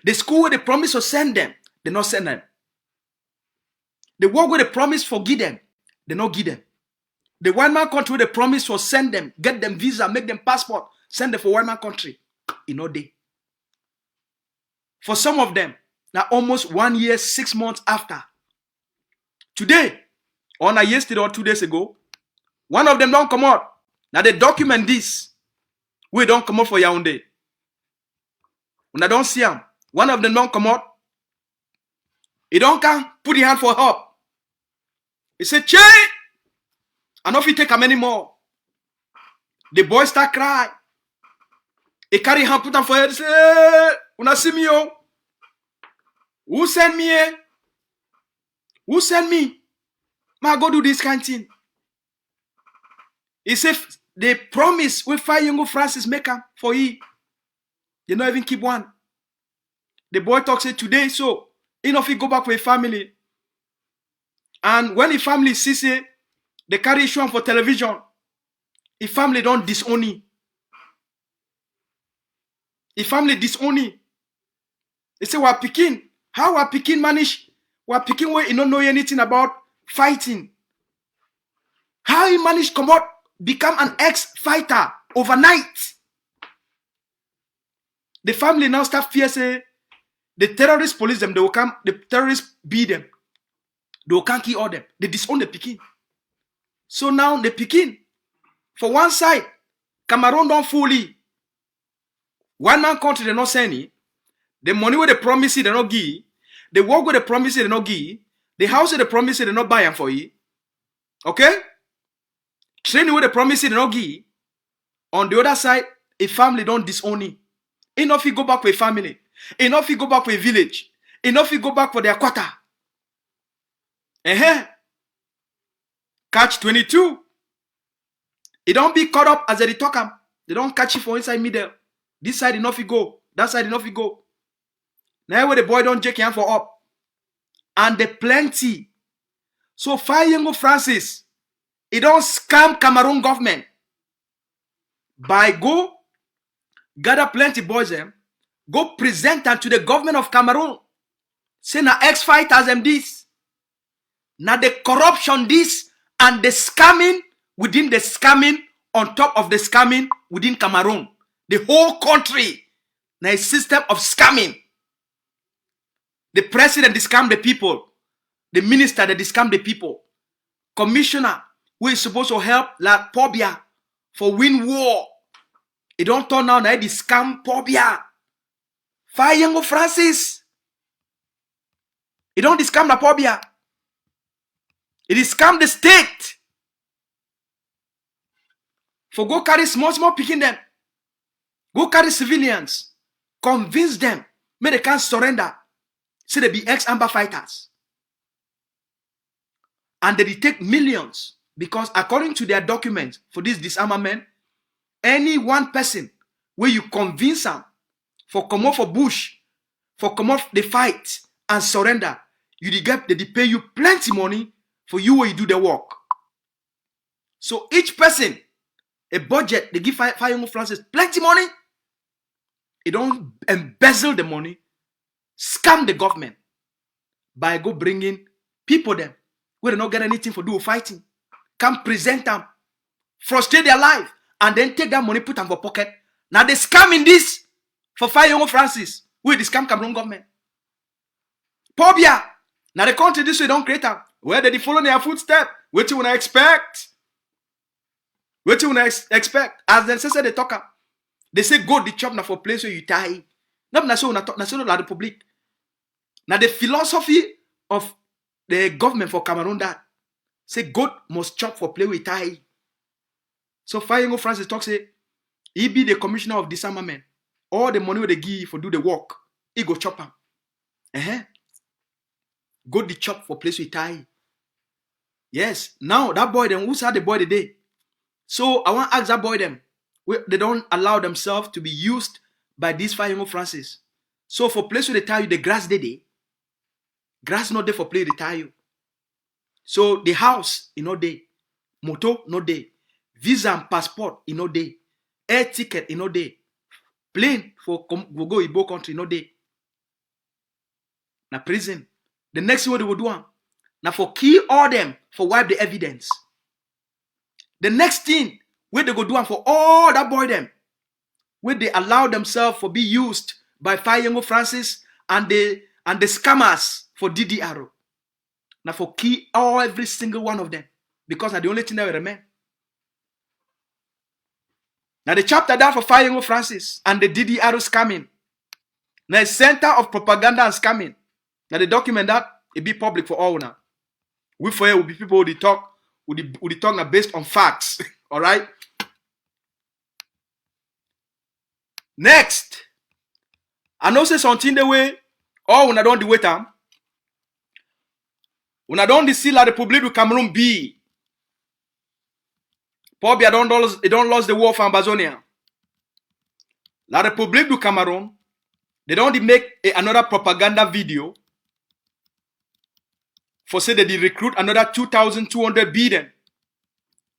The school where they promise for send them, they not send them. The work where they promise for give them, they not give them. The one man country where they promise for send them, get them visa, make them passport, send them for one man country. In no day. For some of them, now almost 1 year, 6 months after. Today, or na yesterday or 2 days ago. One of them don't come out. Now they document this. We don't come out for Yaoundé. When I don't see him, one of them don't come out. He don't come, put the hand for help. He said, Che, I know if you take him anymore. The boy start cry. He carry hand, put him for head, say, hey, una see me, yo. Who send me here? Who send me? Ma go do this kind of thing. He said, they promise we find young Francis Maker for he. They not even keep one. The boy talks say today, so enough he go back with family. And when the family sees it, they carry issue for television. The family don't disown him. The family disown him. They say, we're picking. How we're picking manage? We're picking where he don't know anything about fighting. How he managed to come out, become an ex-fighter overnight. The family now start fear say, the terrorists police them, they will come, the terrorists beat them. They will can't kill all them. They disown the Pekin. So now the Pekin, for one side, Cameroon don't fully. One man country they not send it. The money where they promise it, they not give. The work where they promise it, they not give. The house where they promise it, they not buy them for you. Okay? Training where they promise it, they not give. On the other side, a family don't disown it. Enough you go back with family. Enough you go back with village. Enough you go back for their quarter. Catch 22. It don't be caught up as they talk am. They don't catch you for inside middle. This side enough you go. That side enough you go. Now where the boy don't check him for up. And the plenty. So fire young Francis. It don't scam Cameroon government. By go gather plenty boys them. Go present them to the government of Cameroon. Say na ex-fighters them this. Now the corruption this and the scamming within the scamming on top of the scamming within Cameroon. The whole country. Now a system of scamming. The president they scam the people. The minister they scam the people. Commissioner who is supposed to help like Pobia for win war. It don't turn out now they scam Pobia. Fire young Francis. It don't scam the Pobia. It is scam the state. For go carry small picking them. Go carry civilians. Convince them. Make they can't surrender. Say they be ex-amber fighters. And they take millions. Because according to their documents for this disarmament, any one person where you convince them for come off for bush, for come off the fight and surrender, they pay you plenty money for you where you do the work. So each person, a budget, they give Fire Young Francis plenty money. It don't embezzle the money, scam the government by go bringing people them where they don't get anything for do fighting. Come present them, frustrate their life, and then take that money, put them for pocket. Now they scam in this for Fire Young Francis, where they scam Cameroon government. Pobia, now the country this way don't create them. Where they follow their footstep. What you wanna expect? What you wanna expect? As they say they talk, they say go the chop now for place where you tie. Not na so na talk na so la republic. Now the philosophy of the government for Cameroon that say God must chop for play with tie. So Fire Young Francis talk say he be the commissioner of disarmament. All the money where they give for do the work, he go chop him. Go the chop for place with tie. Yes. Now that boy them, who's had the boy today? So I want to ask that boy them. They don't allow themselves to be used by this Fire Young Francis. So for place where they tie you, the grass they. Grass not there for play they tie you. So the house, there. Moto, no day. Visa and passport, day. Air ticket, day. Plane for go Igbo country, day. Now prison. The next thing what they will do, now for kill all them, for wipe the evidence. The next thing, where they go do for all that boy them, where they allow themselves for be used by Fire Young Francis and the scammers for DDR. Now for key every single one of them. Because now the only thing that will remain. Now the chapter that for firing Francis and the DDR scamming. Now the center of propaganda and scamming. Now the document that it be public for all now. We for you will be people who talk now based on facts. Alright? Next. I know say something the way all when I don't the way time. When I don't see la République du Cameroun B. Probably don't lose the war for Amazonia. La République du Cameroun, they don't make another propaganda video for say they recruit another 2,200 billion.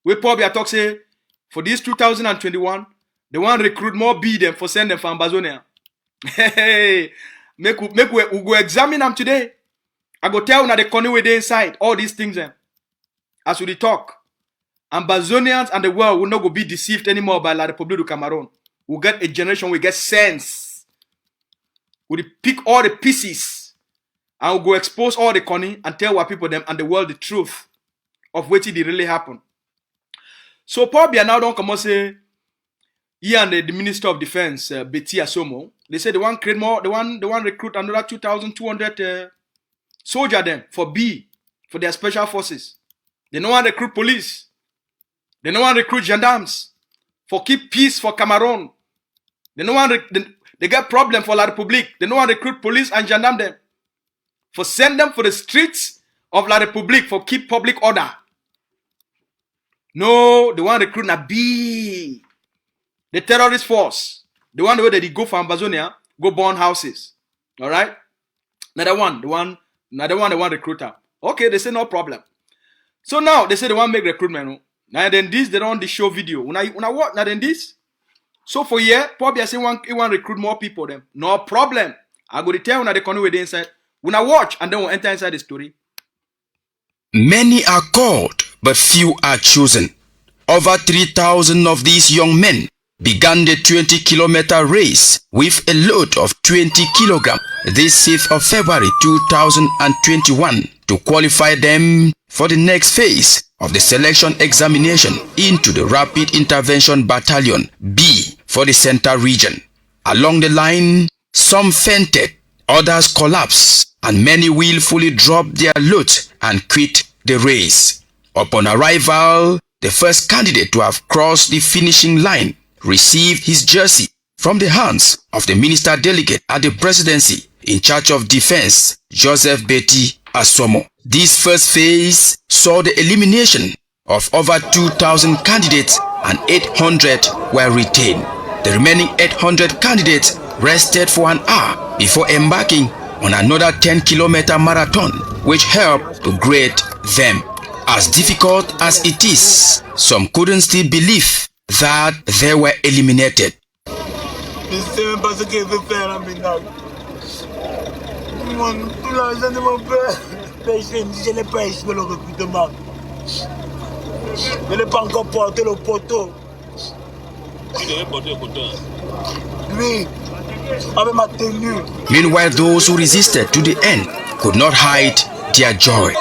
We probably talk say for this 2021, they want to recruit more billion for send them for Amazonia. Hey, we go examine them today. I go tell you the corner where they inside all these things. As we talk, Ambazonians and the world will not go be deceived anymore by La République du Cameroun. We'll get a generation, we get sense. We'll pick all the pieces and we'll go expose all the corner and tell our people them and the world the truth of what it really happened. So probably now don't come and say, he and the Minister of Defense, Betty Asomo, they say they want create more, they want recruit another 2,200 soldier them for their special forces. They don't want to recruit police. They don't want to recruit gendarmes for keep peace for Cameroon. They don't want they get problem for La République. They don't want to recruit police and gendarme them for send them for the streets of La République for keep public order. No, they want to recruit na B, the terrorist force. The one where they go for Amazonia, go burn houses. All right. Another one, they want recruiter. Okay, they say no problem. So now they say they want to make recruitment. No? Now then this they don't show video. When I what? Now then this. So for year, probably I say want recruit more people. Them no problem. I go to tell when they come with the inside. When I watch and then we'll enter inside the story. Many are called, but few are chosen. Over 3,000 of these young men began the 20-kilometer race with a load of 20 kilograms this 5th of February 2021 to qualify them for the next phase of the selection examination into the Rapid Intervention Battalion B for the Central Region. Along the line, some fainted, others collapsed, and many willfully dropped their load and quit the race. Upon arrival, the first candidate to have crossed the finishing line received his jersey from the hands of the minister delegate at the presidency in charge of defense, Joseph Betty Asomo. This first phase saw the elimination of over 2,000 candidates and 800 were retained. The remaining 800 candidates rested for an hour before embarking on another 10-kilometer marathon, which helped to grade them. As difficult as it is, some couldn't still believe that they were eliminated. Meanwhile, those who resisted to the end could not hide their joy.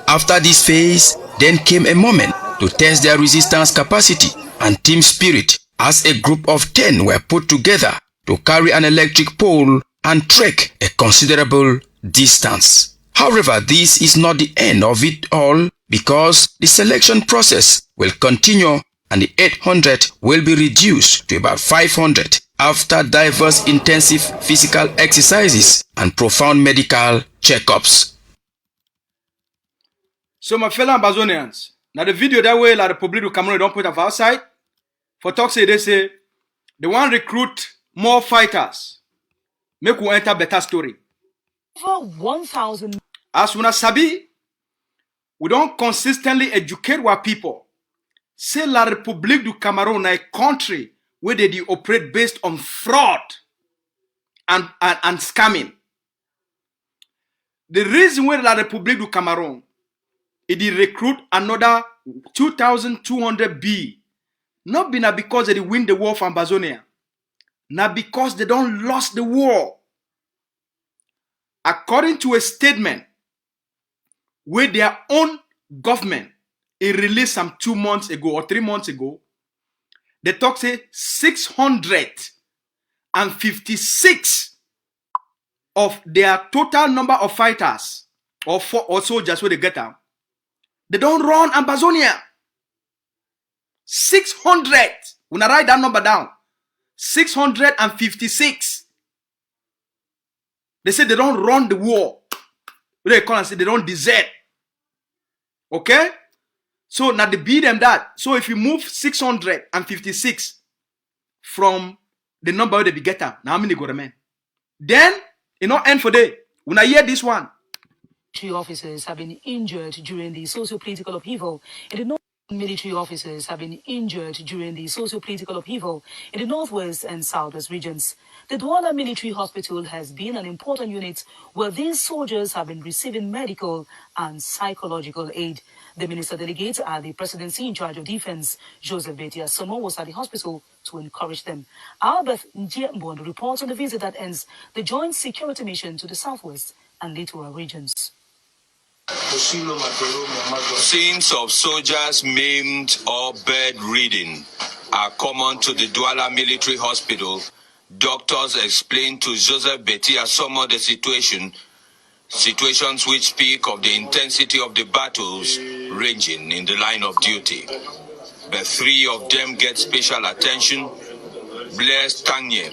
After this phase, then came a moment to test their resistance capacity and team spirit, as a group of 10 were put together to carry an electric pole and trek a considerable distance. However, this is not the end of it all, because the selection process will continue and the 800 will be reduced to about 500 after diverse intensive physical exercises and profound medical checkups. So my fellow Ambazonians, now the video that way La République du Cameroun don't put up outside. For talk say they say they want to recruit more fighters. Make we enter better story. Over 1,000. As una sabi, we don't consistently educate our people. Say La République du Cameroun is a country where they operate based on fraud and scamming. The reason why La République du Cameroun it recruit another 2,200 B, not because they win the war for Amazonia. Now because they don't lost the war. According to a statement where their own government it released some 2 months ago or 3 months ago, they talk say 656 of their total number of fighters or soldiers where they get them, they don't run Amazonia. 600. When I write that number down, 656. They say they don't run the war. They call and say they don't desert. Okay? So now they beat them that. So if you move 656 from the number they be get them, now how many go remain? Then, you know, end for day. When I hear this one, 3 officers have been injured during the socio-political upheaval in the north. Military officers have been injured during the socio-political upheaval in the northwest and southwest regions. The Douala Military Hospital has been an important unit where these soldiers have been receiving medical and psychological aid. The minister delegate at the presidency in charge of defense, Joseph Betia Somo, was at the hospital to encourage them. Albert Njiembon reports on the visit that ends the joint security mission to the southwest and littoral regions. Scenes of soldiers maimed or bedridden are common to the Douala Military Hospital. Doctors explained to Joseph Betia Somo the situations which speak of the intensity of the battles ranging in the line of duty. But 3 of them get special attention. Blaise Tanye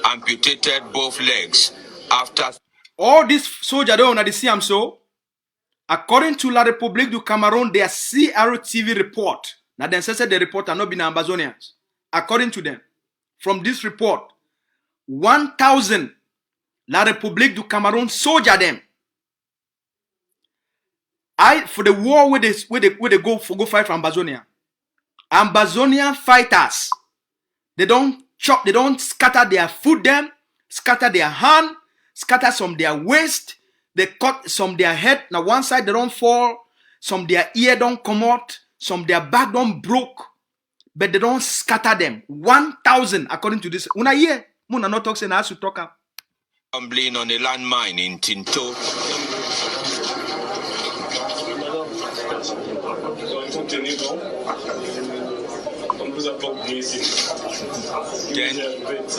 amputated both legs after... all these soldiers don't want to see them so. According to La République du Cameroun, their CRTV report, now they say the report are not been Ambazonians. According to them, from this report, 1,000 La République du Cameroun soldier them. For the war where they go fight for Ambazonia. Ambazonian fighters, they don't chop, they don't scatter their foot them, scatter their hand, scatter some their waist. They cut some their head. Now one side they don't fall. Some their ear don't come out. Some their back don't broke. But they don't scatter them. 1,000 according to this. Una year. Muna not talk saying I should talk. Tumbling on a landmine in Tinto. Then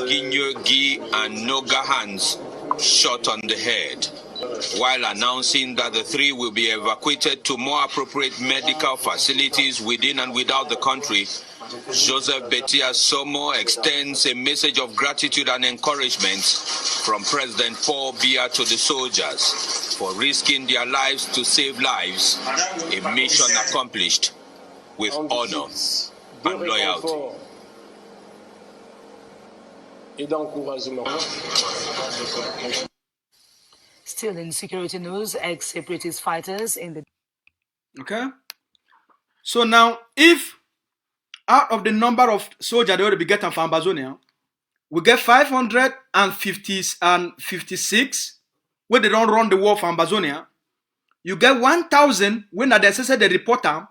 Ginyogi and Noga Hands shot on the head, while announcing that the 3 will be evacuated to more appropriate medical facilities within and without the country. Joseph Betia Somo extends a message of gratitude and encouragement from President Paul Biya to the soldiers for risking their lives to save lives, a mission accomplished with honor and loyalty. Still in security news, ex-separatist fighters in the... Okay. So now, if out of the number of soldiers they already be getting from Ambazonia, we get 556 where they don't run the war for Ambazonia. You get 1,000 when they say the reporter,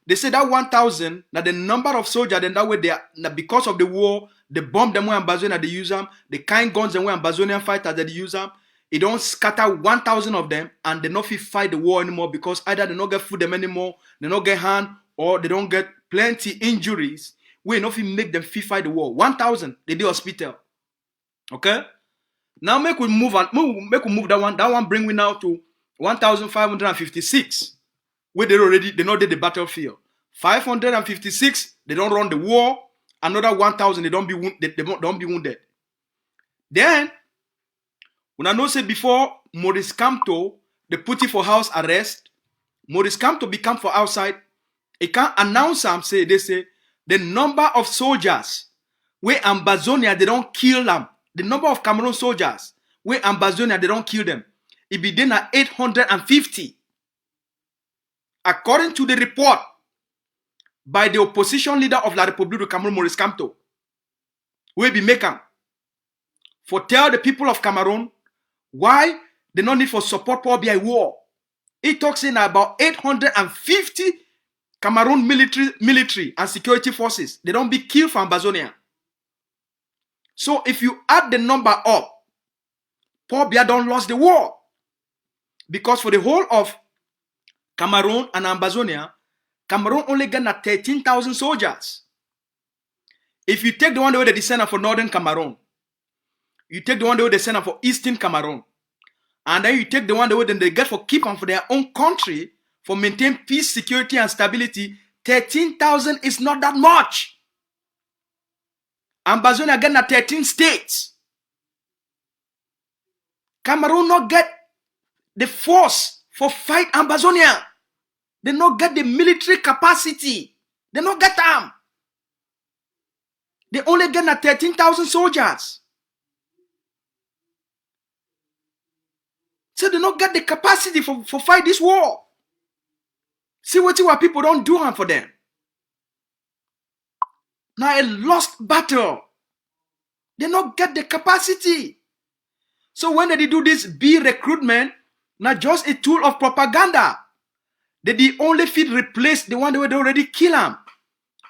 they say that 1,000 that the number of soldiers then that way they are because of the war, they bomb them where Ambazonia they use them, the kind guns and where Ambazonian fighters they use them. It don't scatter 1,000 of them and they not fit fight the war anymore because either they don't get food them anymore, they don't get hand, or they don't get plenty injuries. We not fit make them fit fight the war. 1,000 they do hospital. Okay. Now make we move on. Make we move that one. That one bring we now to 1,556. Where they not did the battlefield. 556 they don't run the war. Another 1,000 they don't be wounded. Then when I know say before Maurice Kamto they put it for house arrest. Maurice Kamto become for outside. He can't announce them. They say the number of soldiers where Ambazonia they don't kill them. The number of Cameroon soldiers where Ambazonia they don't kill them. It be then at 850. According to the report by the opposition leader of La République du Cameroun, Maurice Kamto, we be making for tell the people of Cameroon why they don't need for support for BI war. He talks in about 850 Cameroon military and security forces. They don't be killed for Ambazonia. So if you add the number up, Paul Biya don't lost the war. Because for the whole of Cameroon and Ambazonia, Cameroon only got 13,000 soldiers. If you take the one where they descend for northern Cameroon, you take the one where they send for eastern Cameroon, and then you take the one where they get for keep on for their own country, for maintain peace, security, and stability, 13,000 is not that much. Ambazonia get 13 states. Cameroon not get the force for fight Ambazonia. They not get the military capacity. They not get them. They only get 13,000 soldiers. So they not get the capacity for fight this war. See what people don't do for them. Now a lost battle. They not get the capacity. So when they do this B recruitment, not just a tool of propaganda. They only fit replace the one where they already kill them.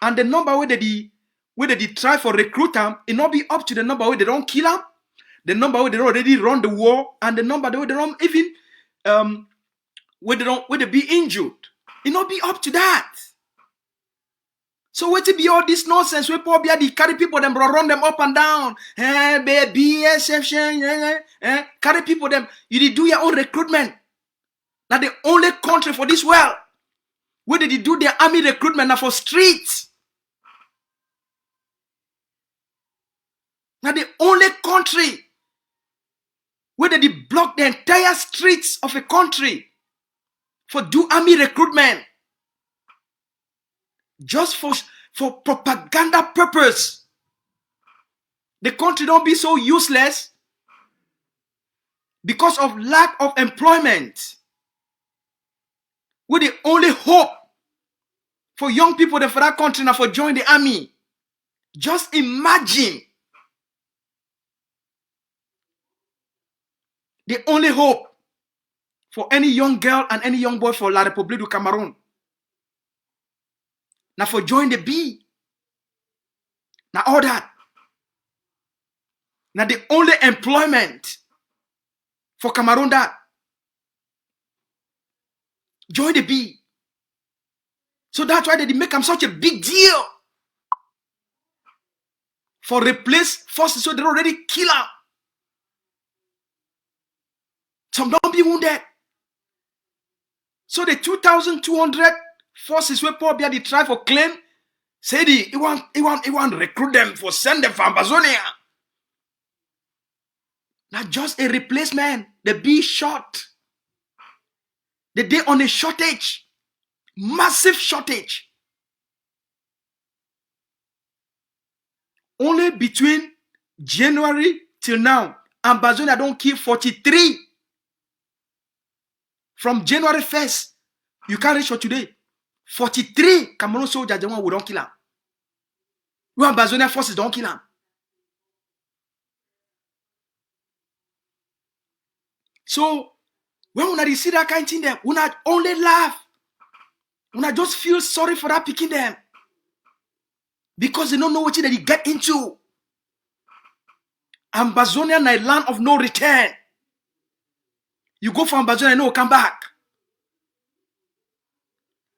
And the number where they try for recruit them, it not be up to the number where they don't kill them. The number where they already run the war, and the number where they don't even where they be injured. It not be up to that. So what it be all this nonsense where Paul Biya carry people them run them up and down. Baby, carry people them. You did do your own recruitment. Now the only country for this world where did you do their army recruitment now for streets. Now the only country where they block the entire streets of a country for do army recruitment. Just for propaganda purpose. The country don't be so useless because of lack of employment. Where the only hope for young people for that country now for join the army. Just imagine. The only hope for any young girl and any young boy for La République du Cameroon. Now for join the B. Now all that. Now the only employment for Cameroon that. Join the B. So that's why they make them such a big deal. For replace forces so they already kill them. Some don't be wounded. So the 2,200 forces where Paul Biya the try for claim, say he want recruit them for send them for Ambazonia. Not just a replacement. They be short. They on a shortage. Massive shortage. Only between January till now, Ambazonia don't kill 43. From January 1st, you can't reach for today. 43 Cameroon soldiers, the one we don't kill them. We Ambazonia forces don't kill them. So, when we see that kind of thing, them, we not only laugh. We not just feel sorry for that picking them. Because they don't know what they get into. Ambazonia is a land of no return. You go for Ambazonia and no come back.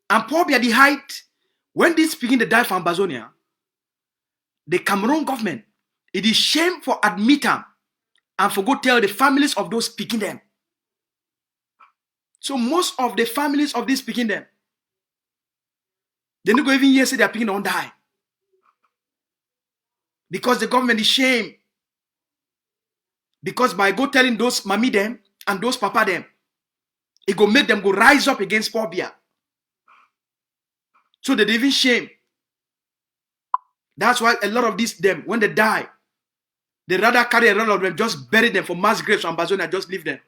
And probably at the height, when this begin to die for Ambazonia, the Cameroon government, it is shame for admit them and for go tell the families of those picking them. So most of the families of these picking them, they don't go even here say their picking don't die. Because the government is shame. Because by go telling those mommy them and those papa them, it go make them go rise up against Paul Biya. So they even shame. That's why a lot of these them, when they die, they rather carry a lot of them, just bury them for mass graves from Ambazonia, just leave them.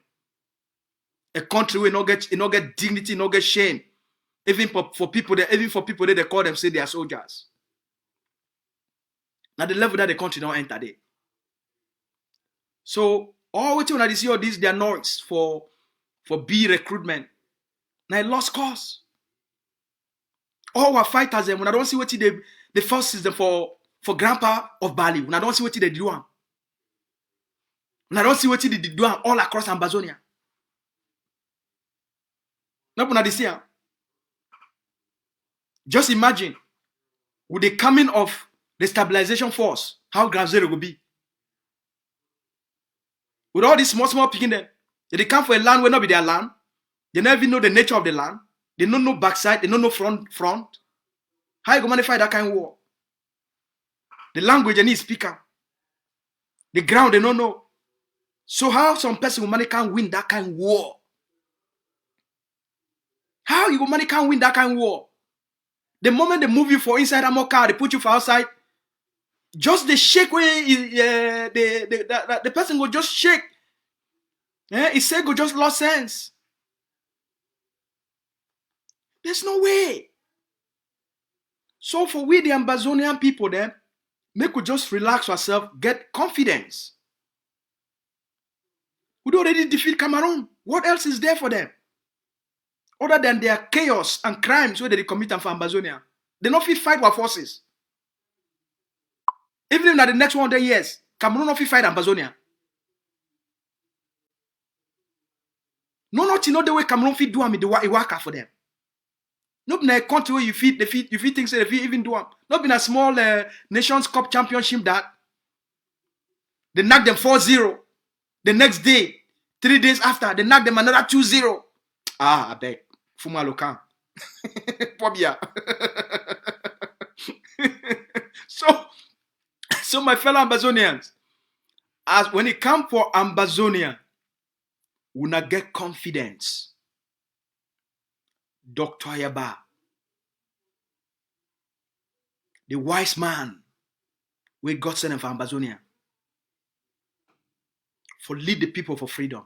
A country where no get dignity, no get shame. Even for people that they call them, say they are soldiers. Now the level that the country don't enter there. So all what you see all these their noise for B recruitment. Now lost cause. All our fighters them when I don't see what the first system for grandpa of Bali. When I don't see what they do. And I don't see what they do all across Amazonia. Not when this year. Just imagine with the coming of the stabilization force, how ground zero will be. With all these small picking them, they come for a land where not be their land. They never even know the nature of the land. They don't know backside. They don't know front. How you go manifest that kind of war? The language they need speaker. The ground they don't know. So how some person will can win that kind of war? How you can win that kind of war? The moment they move you for inside a more car, they put you for outside. Just the shake where the person will just shake. His say go just lost sense. There's no way. So for we the Ambazonian people then, make we just relax ourselves, get confidence. We already defeat Cameroon. What else is there for them? Other than their chaos and crimes where they commit for Ambazonia. They not fit fight our forces. Even in the next 100 years, Cameroon not fit fight Ambazonia. Not the way Cameroon fit do the work for them. Not in a country where you fit things that they fit even do them. Not in a small Nations Cup championship that they knock them 4-0. The next day, 3 days after, they knock them another 2-0. I beg. Fuma Lokan. Pobia. So my fellow Ambazonians, as when it comes for Ambazonia, we not get confidence. Dr. Ayaba, the wise man, we God sent him for Ambazonia, for lead the people for freedom.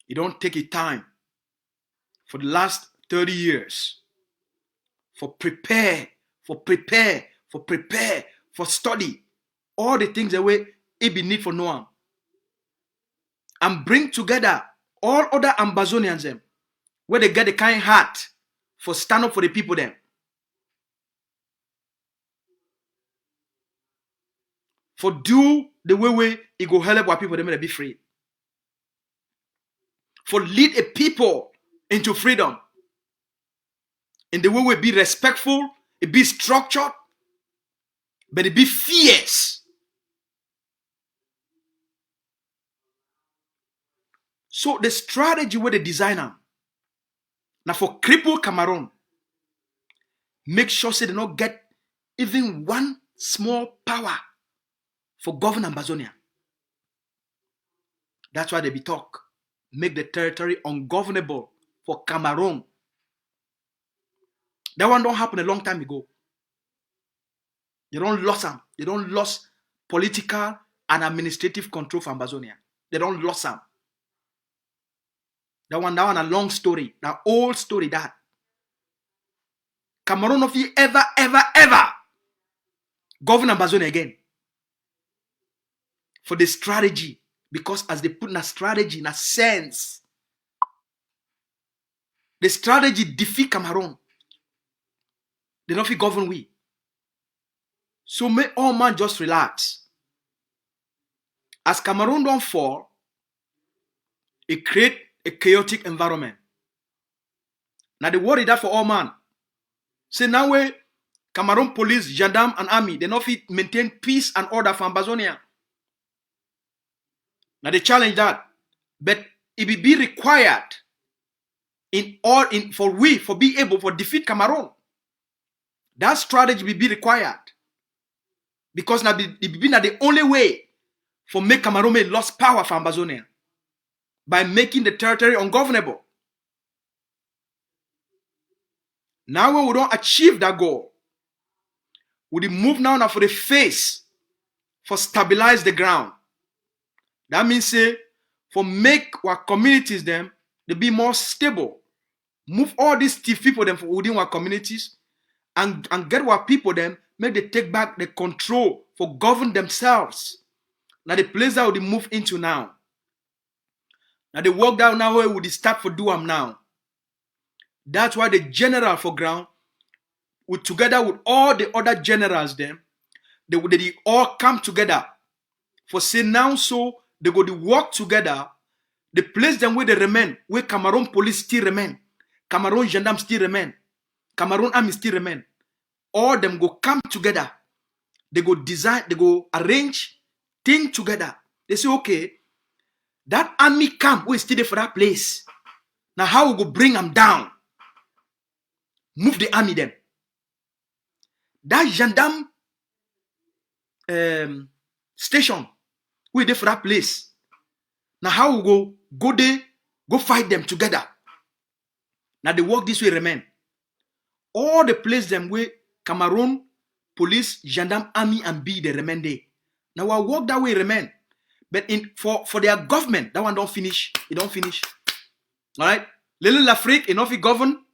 You don't take it time for the last 30 years for prepare, for study all the things that way it be need for Noam, and bring together all other Ambazonians them where they get the kind heart for stand up for the people them. For do the way it go help our people them to be free. For lead a people into freedom. In the way we be respectful, it be structured, but it be fierce. So the strategy where they design them, now for cripple Cameroon, make sure say they don't get even one small power for govern Ambazonia. That's why they be talk. Make the territory ungovernable for Cameroon. That one don't happen a long time ago. They don't lose them. They don't lose political and administrative control for Ambazonia. They don't lose them. That one a long story. That old story that. Cameroon of you ever govern Ambazonia again. For the strategy. Because as they put in a strategy, in a sense, the strategy defeat Cameroon. They don't feel govern we. So may all man just relax. As Cameroon don't fall, it create a chaotic environment. Now the worry that for all man. Say now way Cameroon police, gendarme and army, they not fit maintain peace and order for Ambazonia. Now they challenge that, but it will be required for be able to defeat Cameroon. That strategy will be required because now it will be the only way for make Cameroon may lose power for Ambazonia by making the territory ungovernable. Now when we don't achieve that goal, we move now for the face for stabilize the ground. That means say, for make our communities them, they be more stable. Move all these thief people them within our communities and get our people them, make they take back the control for govern themselves. Now the place that we move into now. Now they walk down now where we start for do them now. That's why the general for ground, together with all the other generals them, they all come together for say now so they go to work together. The place them where they remain, where Cameroon police still remain, Cameroon gendarme still remain, Cameroon army still remain. All them go come together. They go design, they go arrange things together. They say, okay, that army camp we still there for that place. Now how we go bring them down? Move the army then. That gendarme station we there for that place. Now how we go there, go fight them together. Now they work this way remain. All the place them where Cameroon police, gendarme, army, and B they remain there. Now I work that way remain. But for their government, that one don't finish. It don't finish. Alright? Little Afrique, enough it govern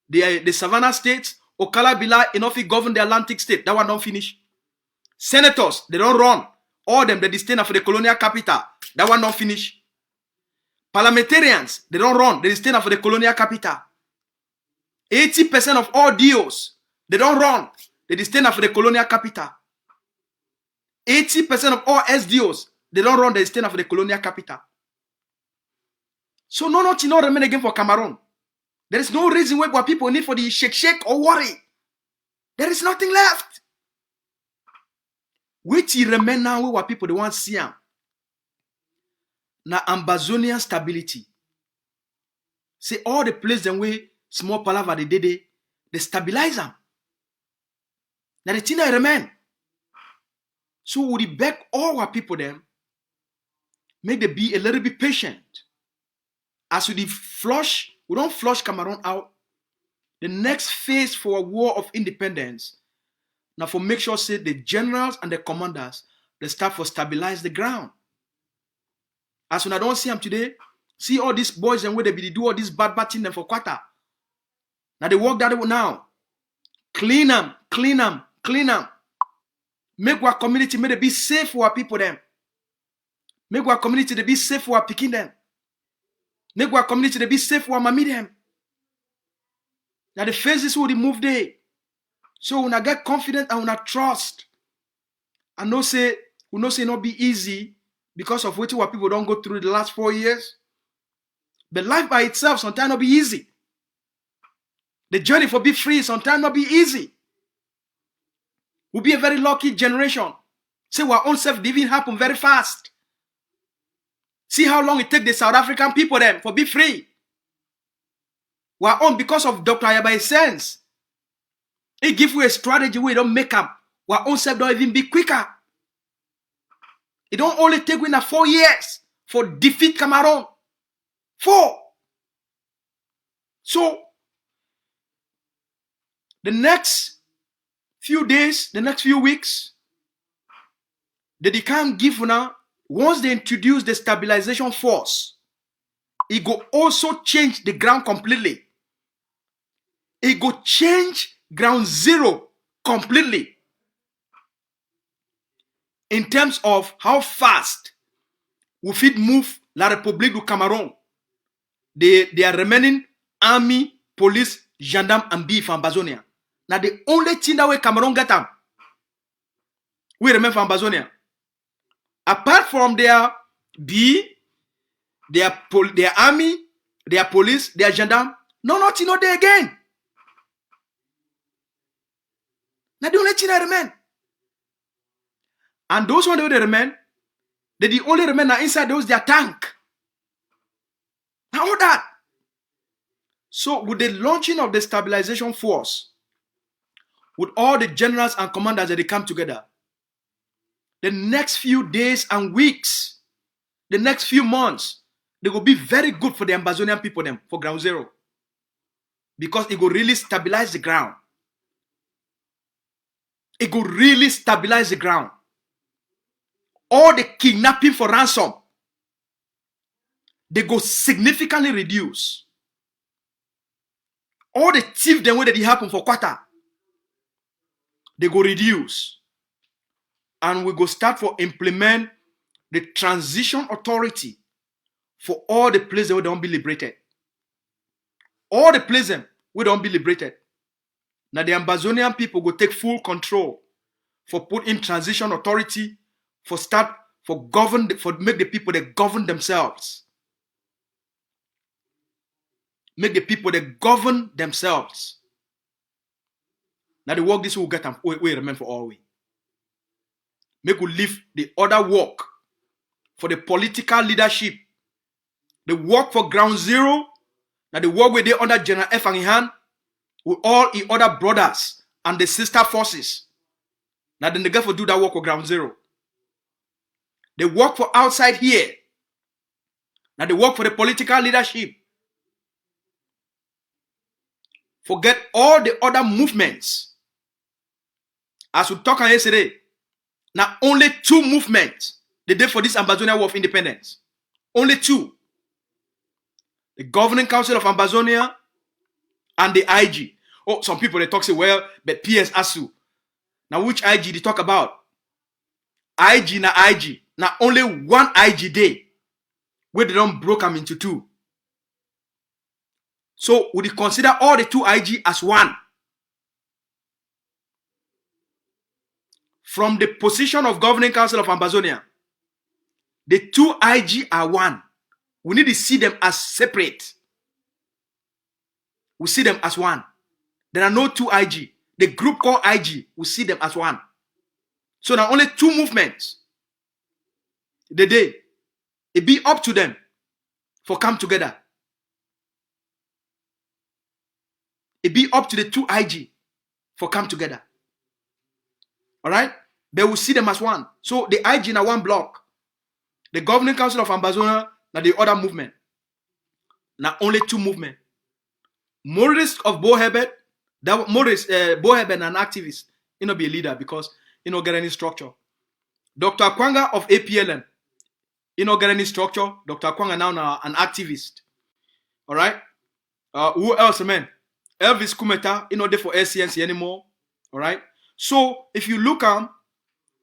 the Savannah states, Okala Bila, enough it govern the Atlantic state. That one don't finish. Senators, they don't run. All them they disdain for the colonial capital. That one don't finish. Parliamentarians, they don't run. They disdain for the colonial capital. 80% of all deals, they don't run. They disdain for the colonial capital. 80% of all SDOs, they don't run. They disdain for the colonial capital. So nothing remain again for Cameroon. There is no reason why what people need for the shake or worry. There is nothing left. Which remain now what people they want to see now Ambazonian stability. Say all the places them way small palaver they stabilize them. Now the thing that remain. So we beg all our people them, make them be a little bit patient. As we don't flush Cameroon out. The next phase for a war of independence, now for make sure say the generals and the commanders, they start for stabilize the ground. As when I don't see them today, see all these boys and where they be do all this bad thing them for quarter. Now they work that way now. Clean them. Make our community may be safe for our people them. Make our community to be safe for our picking them. Make our community to be safe for our mammy them. Now the phases will move there. So when I get confident and when I trust, I know say not be easy because of what people don't go through the last 4 years. But life by itself sometimes not be easy. The journey for be free sometimes not be easy. We'll be a very lucky generation. Say our own self-living happen very fast. See how long it take the South African people them for be free. Our own because of Dr. Ayaba's sense. He give you a strategy we don't make up. Our own self don't even be quicker. It don't only take we 4 years for defeat Cameroon. 4. So the next few days, the next few weeks, they can't give now. Once they introduce the stabilization force, it go also change the ground completely. It go change ground zero completely. In terms of how fast we fit move La République du Cameroun. They are remaining army, police, gendarme, and B for Ambazonia. Now the only thing that way Cameroon get them, we remain for Ambazonia. Apart from their B, their army, their police, their gendarme, nothing not there again. Now the only thing that remain. And those ones that remain, they only remain now inside those their tank. Now all that. So with the launching of the stabilization force, with all the generals and commanders that they come together, the next few days and weeks, the next few months, they will be very good for the Ambazonian people them for ground zero. Because it will really stabilize the ground. It will really stabilize the ground. All the kidnapping for ransom, they go significantly reduce. All the thief the way that it happen for quarter, they go reduce. And we go start for implement the transition authority for all the places where they don't be liberated. All the places where they don't be liberated. Now the Ambazonian people go take full control for put in transition authority for start for make the people they govern themselves. Make the people they govern themselves. Now the work this will get them we remain for all we. Make we leave the other work for the political leadership. The work for ground zero. Now the work where they under General F and hand with all the other brothers and the sister forces. Now then they get for do that work for ground zero. They work for outside here. Now they work for the political leadership. Forget all the other movements. As we talked on yesterday, now only 2 movements they did for this Ambazonia War of Independence. Only 2. The Governing Council of Ambazonia and the IG. Oh, some people they talk say, well, but PS ASU. Now which IG they talk about? IG na IG. Now only one IG day where they don't broke them into 2. So would you consider all the 2 IG as one? From the position of Governing Council of Ambazonia, the 2 IG are one. We need to see them as separate. We see them as one. There are no 2 IG. The group called IG, we see them as one. So now only 2 movements. The day, it be up to them for come together. It be up to the 2 IG for come together. All right? They will see them as one. So the IG in one block. The Governing Council of Ambazonia, now the other movement. Now only 2 movement. Maurice of Bohebet, that Maurice Bohebet an activist, he not be a leader because he not get any structure. Dr. Akwanga of APLM, he not get any structure. Dr. Akwanga now an activist. All right? Who else, man? Elvis Kumeta, he not there for SCNC anymore. All right? So if you look at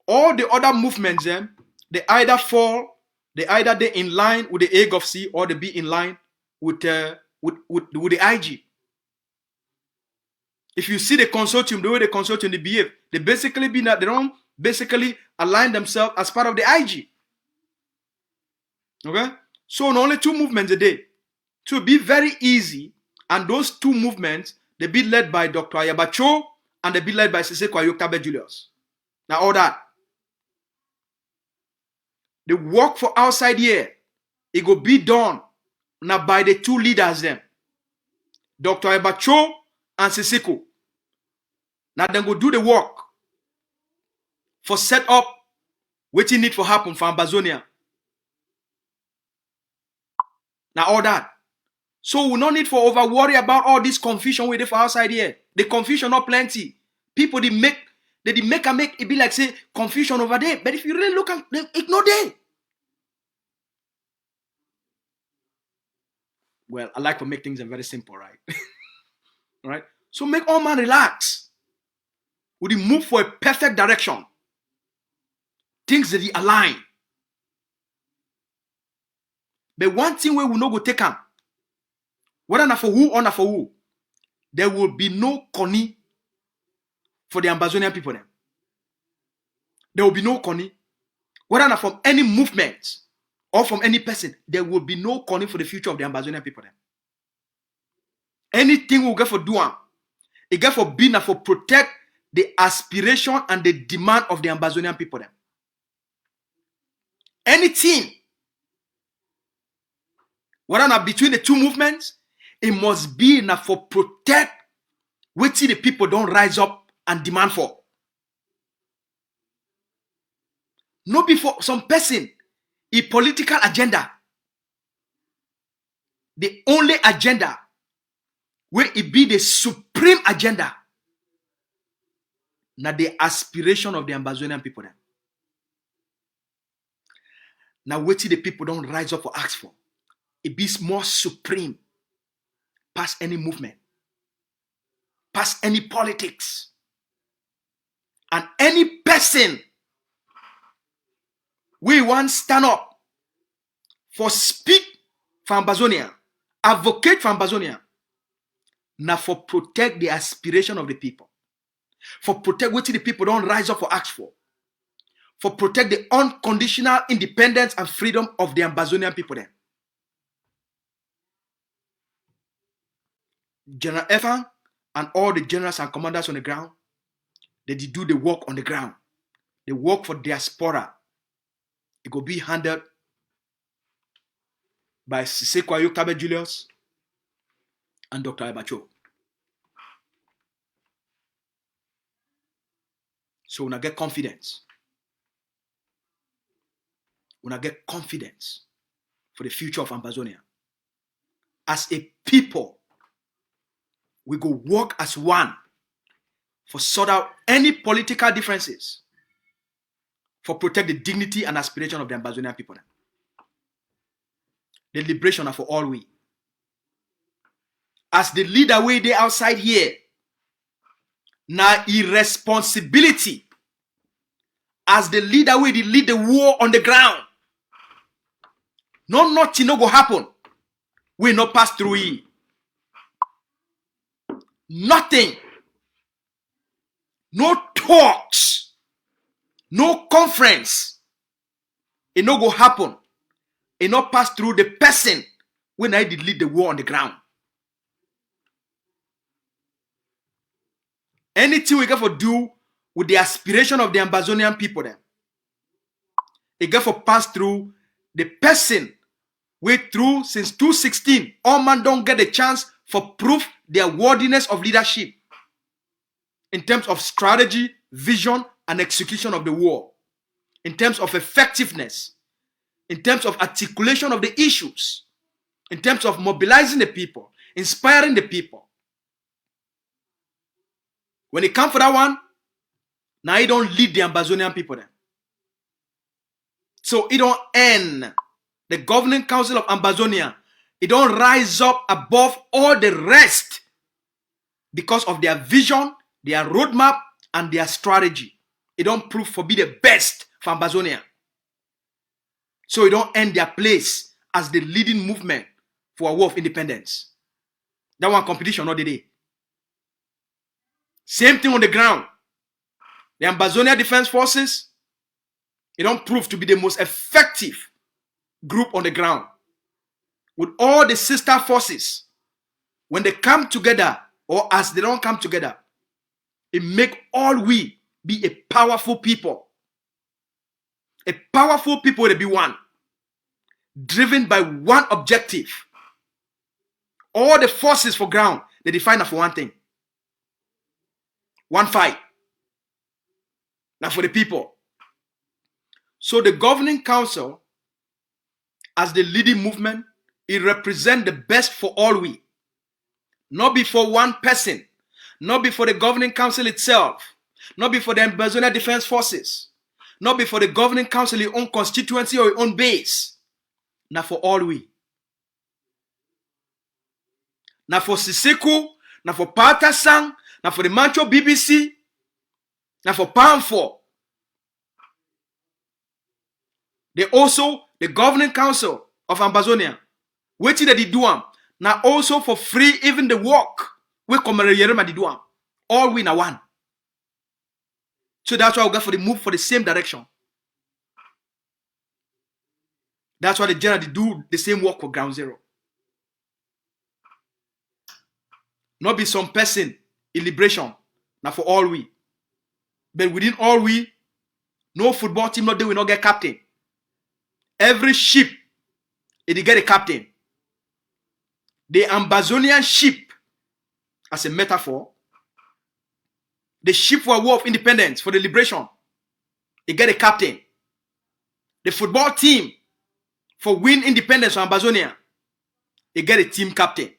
all the other movements, they either fall, they either they in line with the AGOFC or they be in line with the IG. If you see the consortium, the way the consortium they behave, they basically be that they don't basically align themselves as part of the IG. Okay? So only 2 movements a day. So be very easy, and those 2 movements they be led by Dr. Ayabacho and they be led by Siseko Ayoktabe Julius. Now all that. The work for outside here, it go be done now by the 2 leaders them. Dr. Ayabacho and Siseko. Now then go do the work for set up what you need for happen for Ambazonia. Now all that. So we no need for over worry about all this confusion we do for outside here. The confusion not plenty. People they make it be like say confusion over there. But if you really look at it, no there. Well, I like to make things very simple, right? All right. So make all man relax. We move for a perfect direction. Things that they align. But one thing where we no go take them, whether not for who or not for who, there will be no conny for the Ambazonian people. Then. There will be no conny. Whether not from any movement or from any person, there will be no conny for the future of the Ambazonian people. Then. Anything we'll get for doing, it get for being for protect the aspiration and the demand of the Ambazonian people. Then. Anything, whether not between the 2 movements, it must be enough for protect what the people don't rise up and demand for. Not before some person, a political agenda. The only agenda where it be the supreme agenda. Now the aspiration of the Ambazonian people. Then. Now what the people don't rise up or ask for. It be more supreme. Past any movement, past any politics, and any person we want stand up for speak for Ambazonia, advocate for Ambazonia, now for protect the aspiration of the people, for protect what the people don't rise up for ask for protect the unconditional independence and freedom of the Ambazonian people then. General Efan and all the generals and commanders on the ground, they did do the work on the ground. The work for diaspora. It will be handled by Siseko Ayoktabe Julius and Dr. Abacho. So when I get confidence, for the future of Ambazonia. As a people, we go work as one for sort out any political differences, for protect the dignity and aspiration of the Ambazonian people. The liberation are for all we. As the leader way they outside here, now irresponsibility. As the leader way they lead the war on the ground. Nothing no go happen. We no pass through it. Nothing. No talks. No conference. It no go happen. It no pass through the person when I did lead the war on the ground. Anything we get for do with the aspiration of the Ambazonian people then, it get for pass through the person way through since 2016. All man don't get a chance for proof their worthiness of leadership in terms of strategy, vision, and execution of the war, in terms of effectiveness, in terms of articulation of the issues, in terms of mobilizing the people, inspiring the people. When it comes for that one, now he don't lead the Ambazonian people then. So it don't end. The governing council of Ambazonia, it don't rise up above all the rest because of their vision, their roadmap, and their strategy. It don't prove to be the best for Ambazonia. So it don't end their place as the leading movement for a war of independence. That one competition not the day. Same thing on the ground. The Ambazonia Defense Forces, it don't prove to be the most effective group on the ground. With all the sister forces, when they come together, or as they don't come together, it make all we be a powerful people. A powerful people to be one. Driven by one objective. All the forces for ground, they define for one thing. One fight. Now for the people. So the governing council, as the leading movement, it represents the best for all we. Not before one person. Not before the governing council itself. Not before the Ambazonia Defense Forces. Not before the governing council, your own constituency or your own base. Now for all we. Now for Siseko, now for Patasang, now for the Mancho BBC, now for PAM4. They also, the governing council of Ambazonia, waiting that they do them. Now also for free, even the work, we come and do them. All we now one. So that's why we go for the move for the same direction. That's why the general do the same work for ground zero. Not be some person in liberation. Now for all we. But within all we, no football team not there will not get captain. Every ship, it get a captain. The Ambazonian ship, as a metaphor, the ship for a war of independence, for the liberation, it get a captain. The football team, for win independence for Ambazonia, it get a team captain.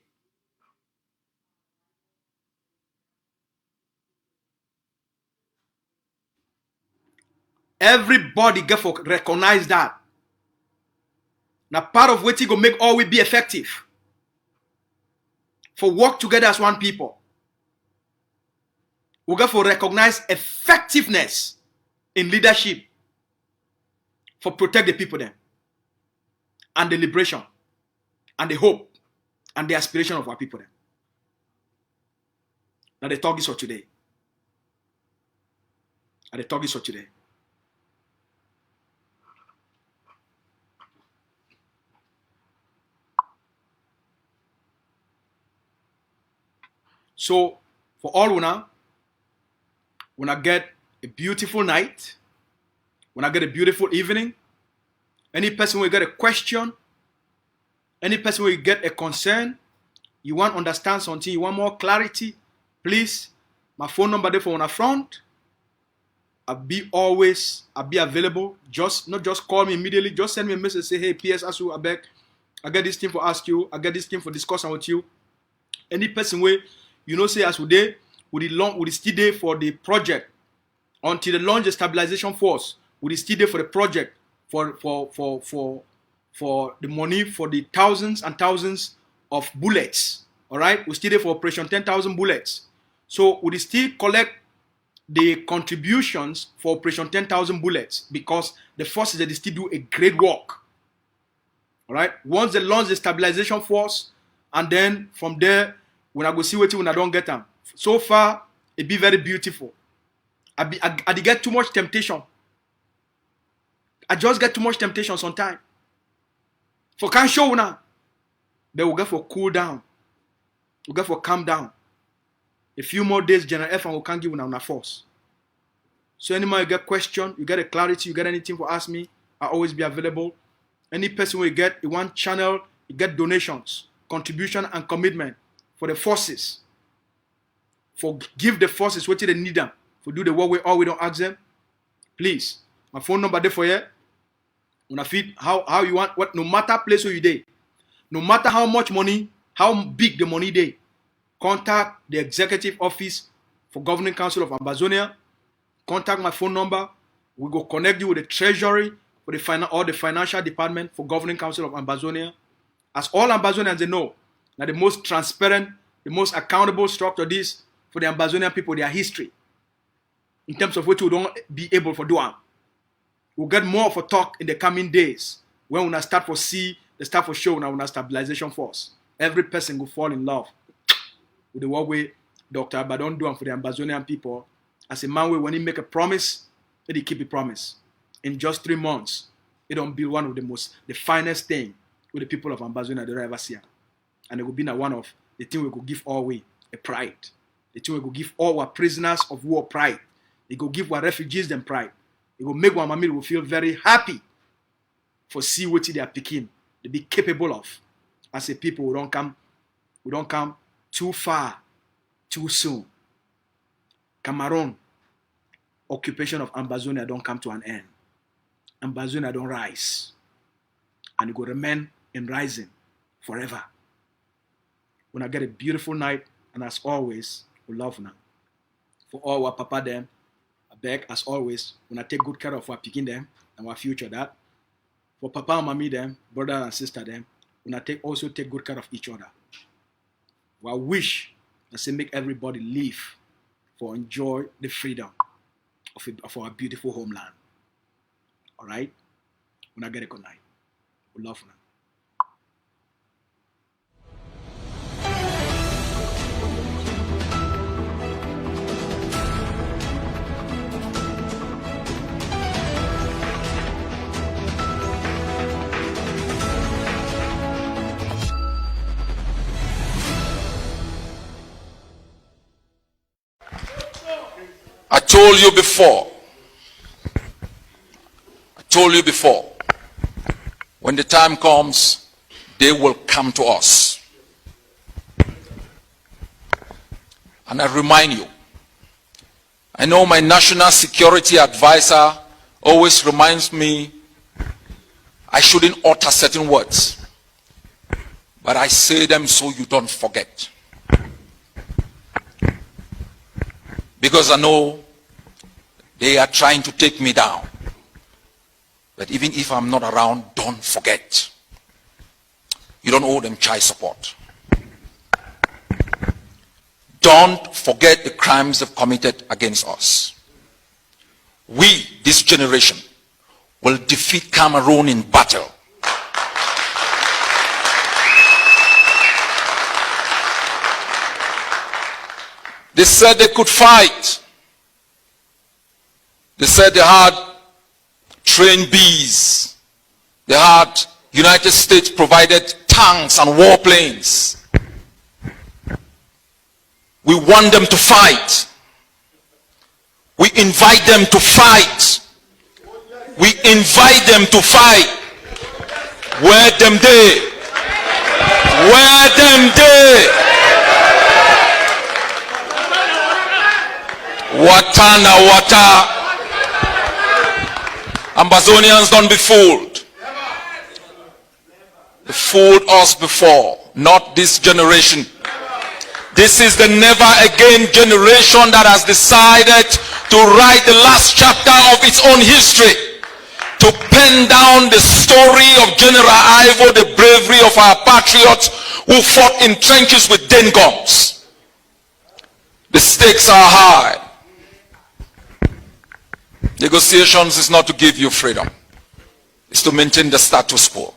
Everybody get for recognize that. Now part of what you go make all we be effective. For work together as one people. We get for recognize effectiveness in leadership. For protect the people then. And the liberation. And the hope. And the aspiration of our people then. Now the talk is for today. And the talk is for today. So for all una get a beautiful night, una get a beautiful evening. Any person will get a question, any person will get a concern, you want to understand something, you want more clarity, please, my phone number there for una front. I'll be available. Not just call me immediately, just send me a message, say, hey, PS Asu, I get this thing for ask you, I get this thing for discussing with you. Any person way, say as we day, we still there for the project until the launch the stabilization force. We still there for the project for the money for the thousands and thousands of bullets. All right, we still there for Operation 10,000 bullets. So we still collect the contributions for Operation 10,000 bullets because the forces they still do a great work. All right, once they launch the stabilization force, and then from there, when I go see what when I don't get them. So far, it be very beautiful. I get too much temptation. I just get too much temptation sometimes. For can't show now, they will get for cool down. We'll get for calm down. A few more days, General F and we can't give una force. So anyone you get question, you get a clarity, you get anything for ask me, I'll always be available. Any person will get in one channel, you get donations, contribution and commitment for the forces. For give the forces what they need them. For do the work we don't ask them. Please, my phone number there for you. When I feed how you want, what no matter place where you day, no matter how much money, how big the money day, contact the executive office for Governing Council of Ambazonia. Contact my phone number. We go connect you with the treasury for the financial department for Governing Council of Ambazonia. As all Ambazonians they know, now the most transparent, the most accountable structure this for the Ambazonian people, their history. In terms of what we don't be able for doing. We'll get more of a talk in the coming days when we start for start for show now stabilization force. Every person will fall in love with the work way Dr. Abaddon do for the Ambazonian people. As a man when he make a promise, he keep a promise. In just 3 months, it don't be one of the finest thing with the people of Ambazonia they ever see. And it will be one of the thing we could give all way, a pride. The thing we could give all our prisoners of war pride. It will give our refugees them pride. It will make our mammy will feel very happy for see what they are picking. They be capable of. As a people, we don't come too far, too soon. Cameroon occupation of Ambazonia don't come to an end. Ambazonia don't rise. And it will remain in rising forever. When I get a beautiful night, and as always, we love now. For all our papa them, I beg, as always, when I take good care of our picking them and our future that. For papa and mommy them, brother and sister them, when I also take good care of each other. I wish I say make everybody live for enjoy the freedom of our beautiful homeland. All right? When I get a good night. We love now. I told you before, when the time comes, they will come to us. And I remind you, I know my national security advisor always reminds me I shouldn't utter certain words, but I say them so you don't forget. Because I know they are trying to take me down. But even if I'm not around, don't forget. You don't owe them child support. Don't forget the crimes they've committed against us. We, this generation, will defeat Cameroon in battle. They said they could fight. They said they had trained bees. They had United States provided tanks and warplanes. We want them to fight. We invite them to fight. We invite them to fight. Where them they? Where them they? Watana wata. Ambazonians, don't be fooled. They fooled us before, not this generation. This is the never again generation that has decided to write the last chapter of its own history, to pen down the story of General Ivo, the bravery of our patriots who fought in trenches with den guns. The stakes are high. Negotiations is not to give you freedom. It's to maintain the status quo.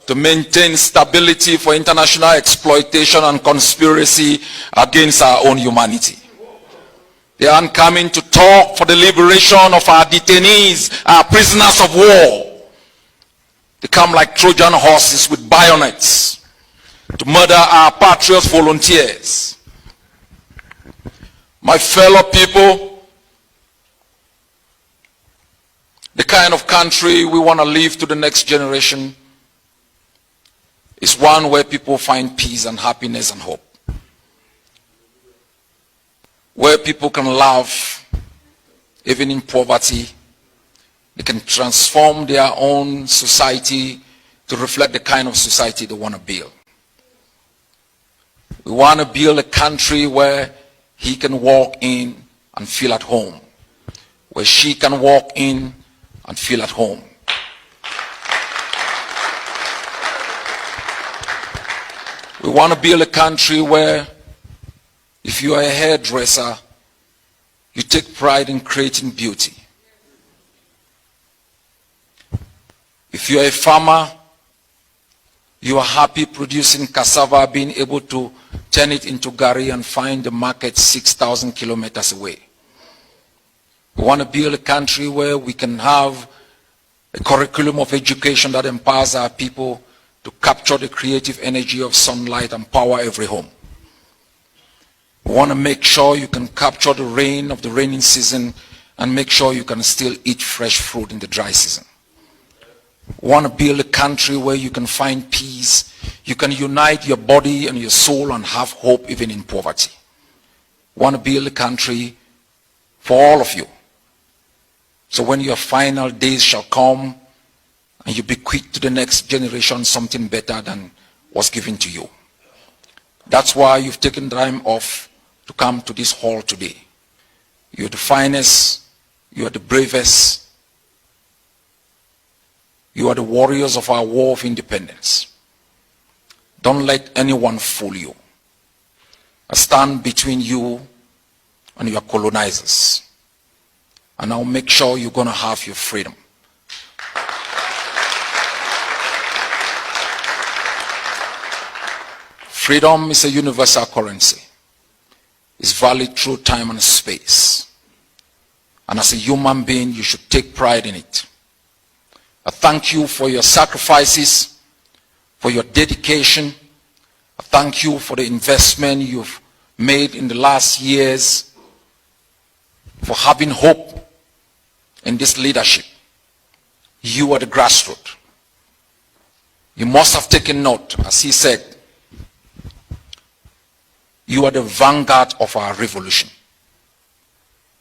To maintain stability for international exploitation and conspiracy against our own humanity. They aren't coming to talk for the liberation of our detainees, our prisoners of war. They come like Trojan horses with bayonets to murder our patriots volunteers. My fellow people, the kind of country we want to leave to the next generation is one where people find peace and happiness and hope. Where people can laugh, even in poverty. They can transform their own society to reflect the kind of society they want to build. We want to build a country where he can walk in and feel at home. Where she can walk in and feel at home. We want to build a country where if you are a hairdresser, you take pride in creating beauty. If you are a farmer, you are happy producing cassava, being able to turn it into gari and find the market 6,000 kilometers away. We want to build a country where we can have a curriculum of education that empowers our people to capture the creative energy of sunlight and power every home. We want to make sure you can capture the rain of the raining season and make sure you can still eat fresh fruit in the dry season. We want to build a country where you can find peace, you can unite your body and your soul and have hope even in poverty. We want to build a country for all of you. So when your final days shall come and you bequeath to the next generation something better than was given to you. That's why you've taken time off to come to this hall today. You're the finest, you are the bravest, you are the warriors of our war of independence. Don't let anyone fool you. I stand between you and your colonizers. And I'll make sure you're going to have your freedom. Freedom is a universal currency. It's valid through time and space. And as a human being, you should take pride in it. I thank you for your sacrifices, for your dedication. I thank you for the investment you've made in the last years, for having hope in this leadership. You are the grassroots. You must have taken note, as he said, you are the vanguard of our revolution.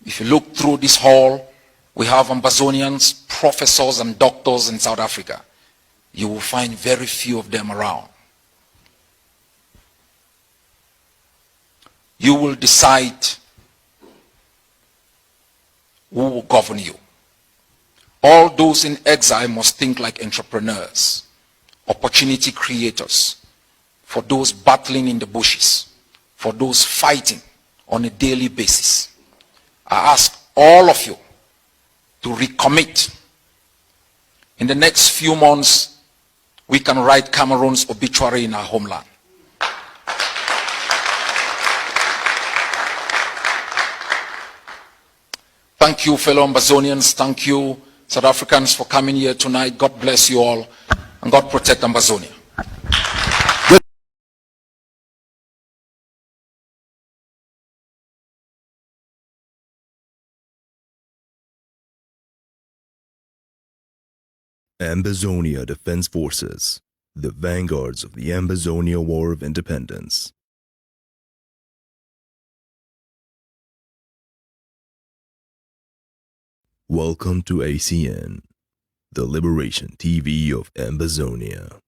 If you look through this hall, we have Ambazonians, professors and doctors in South Africa. You will find very few of them around. You will decide who will govern you. All those in exile must think like entrepreneurs, opportunity creators, for those battling in the bushes, for those fighting on a daily basis. I ask all of you to recommit. In the next few months, we can write Cameroon's obituary in our homeland. Thank you, fellow Ambazonians. Thank you, South Africans, for coming here tonight. God bless you all, and God protect Ambazonia. Ambazonia Defense Forces, the vanguards of the Ambazonia War of Independence. Welcome to ACN, the Liberation TV of Ambazonia.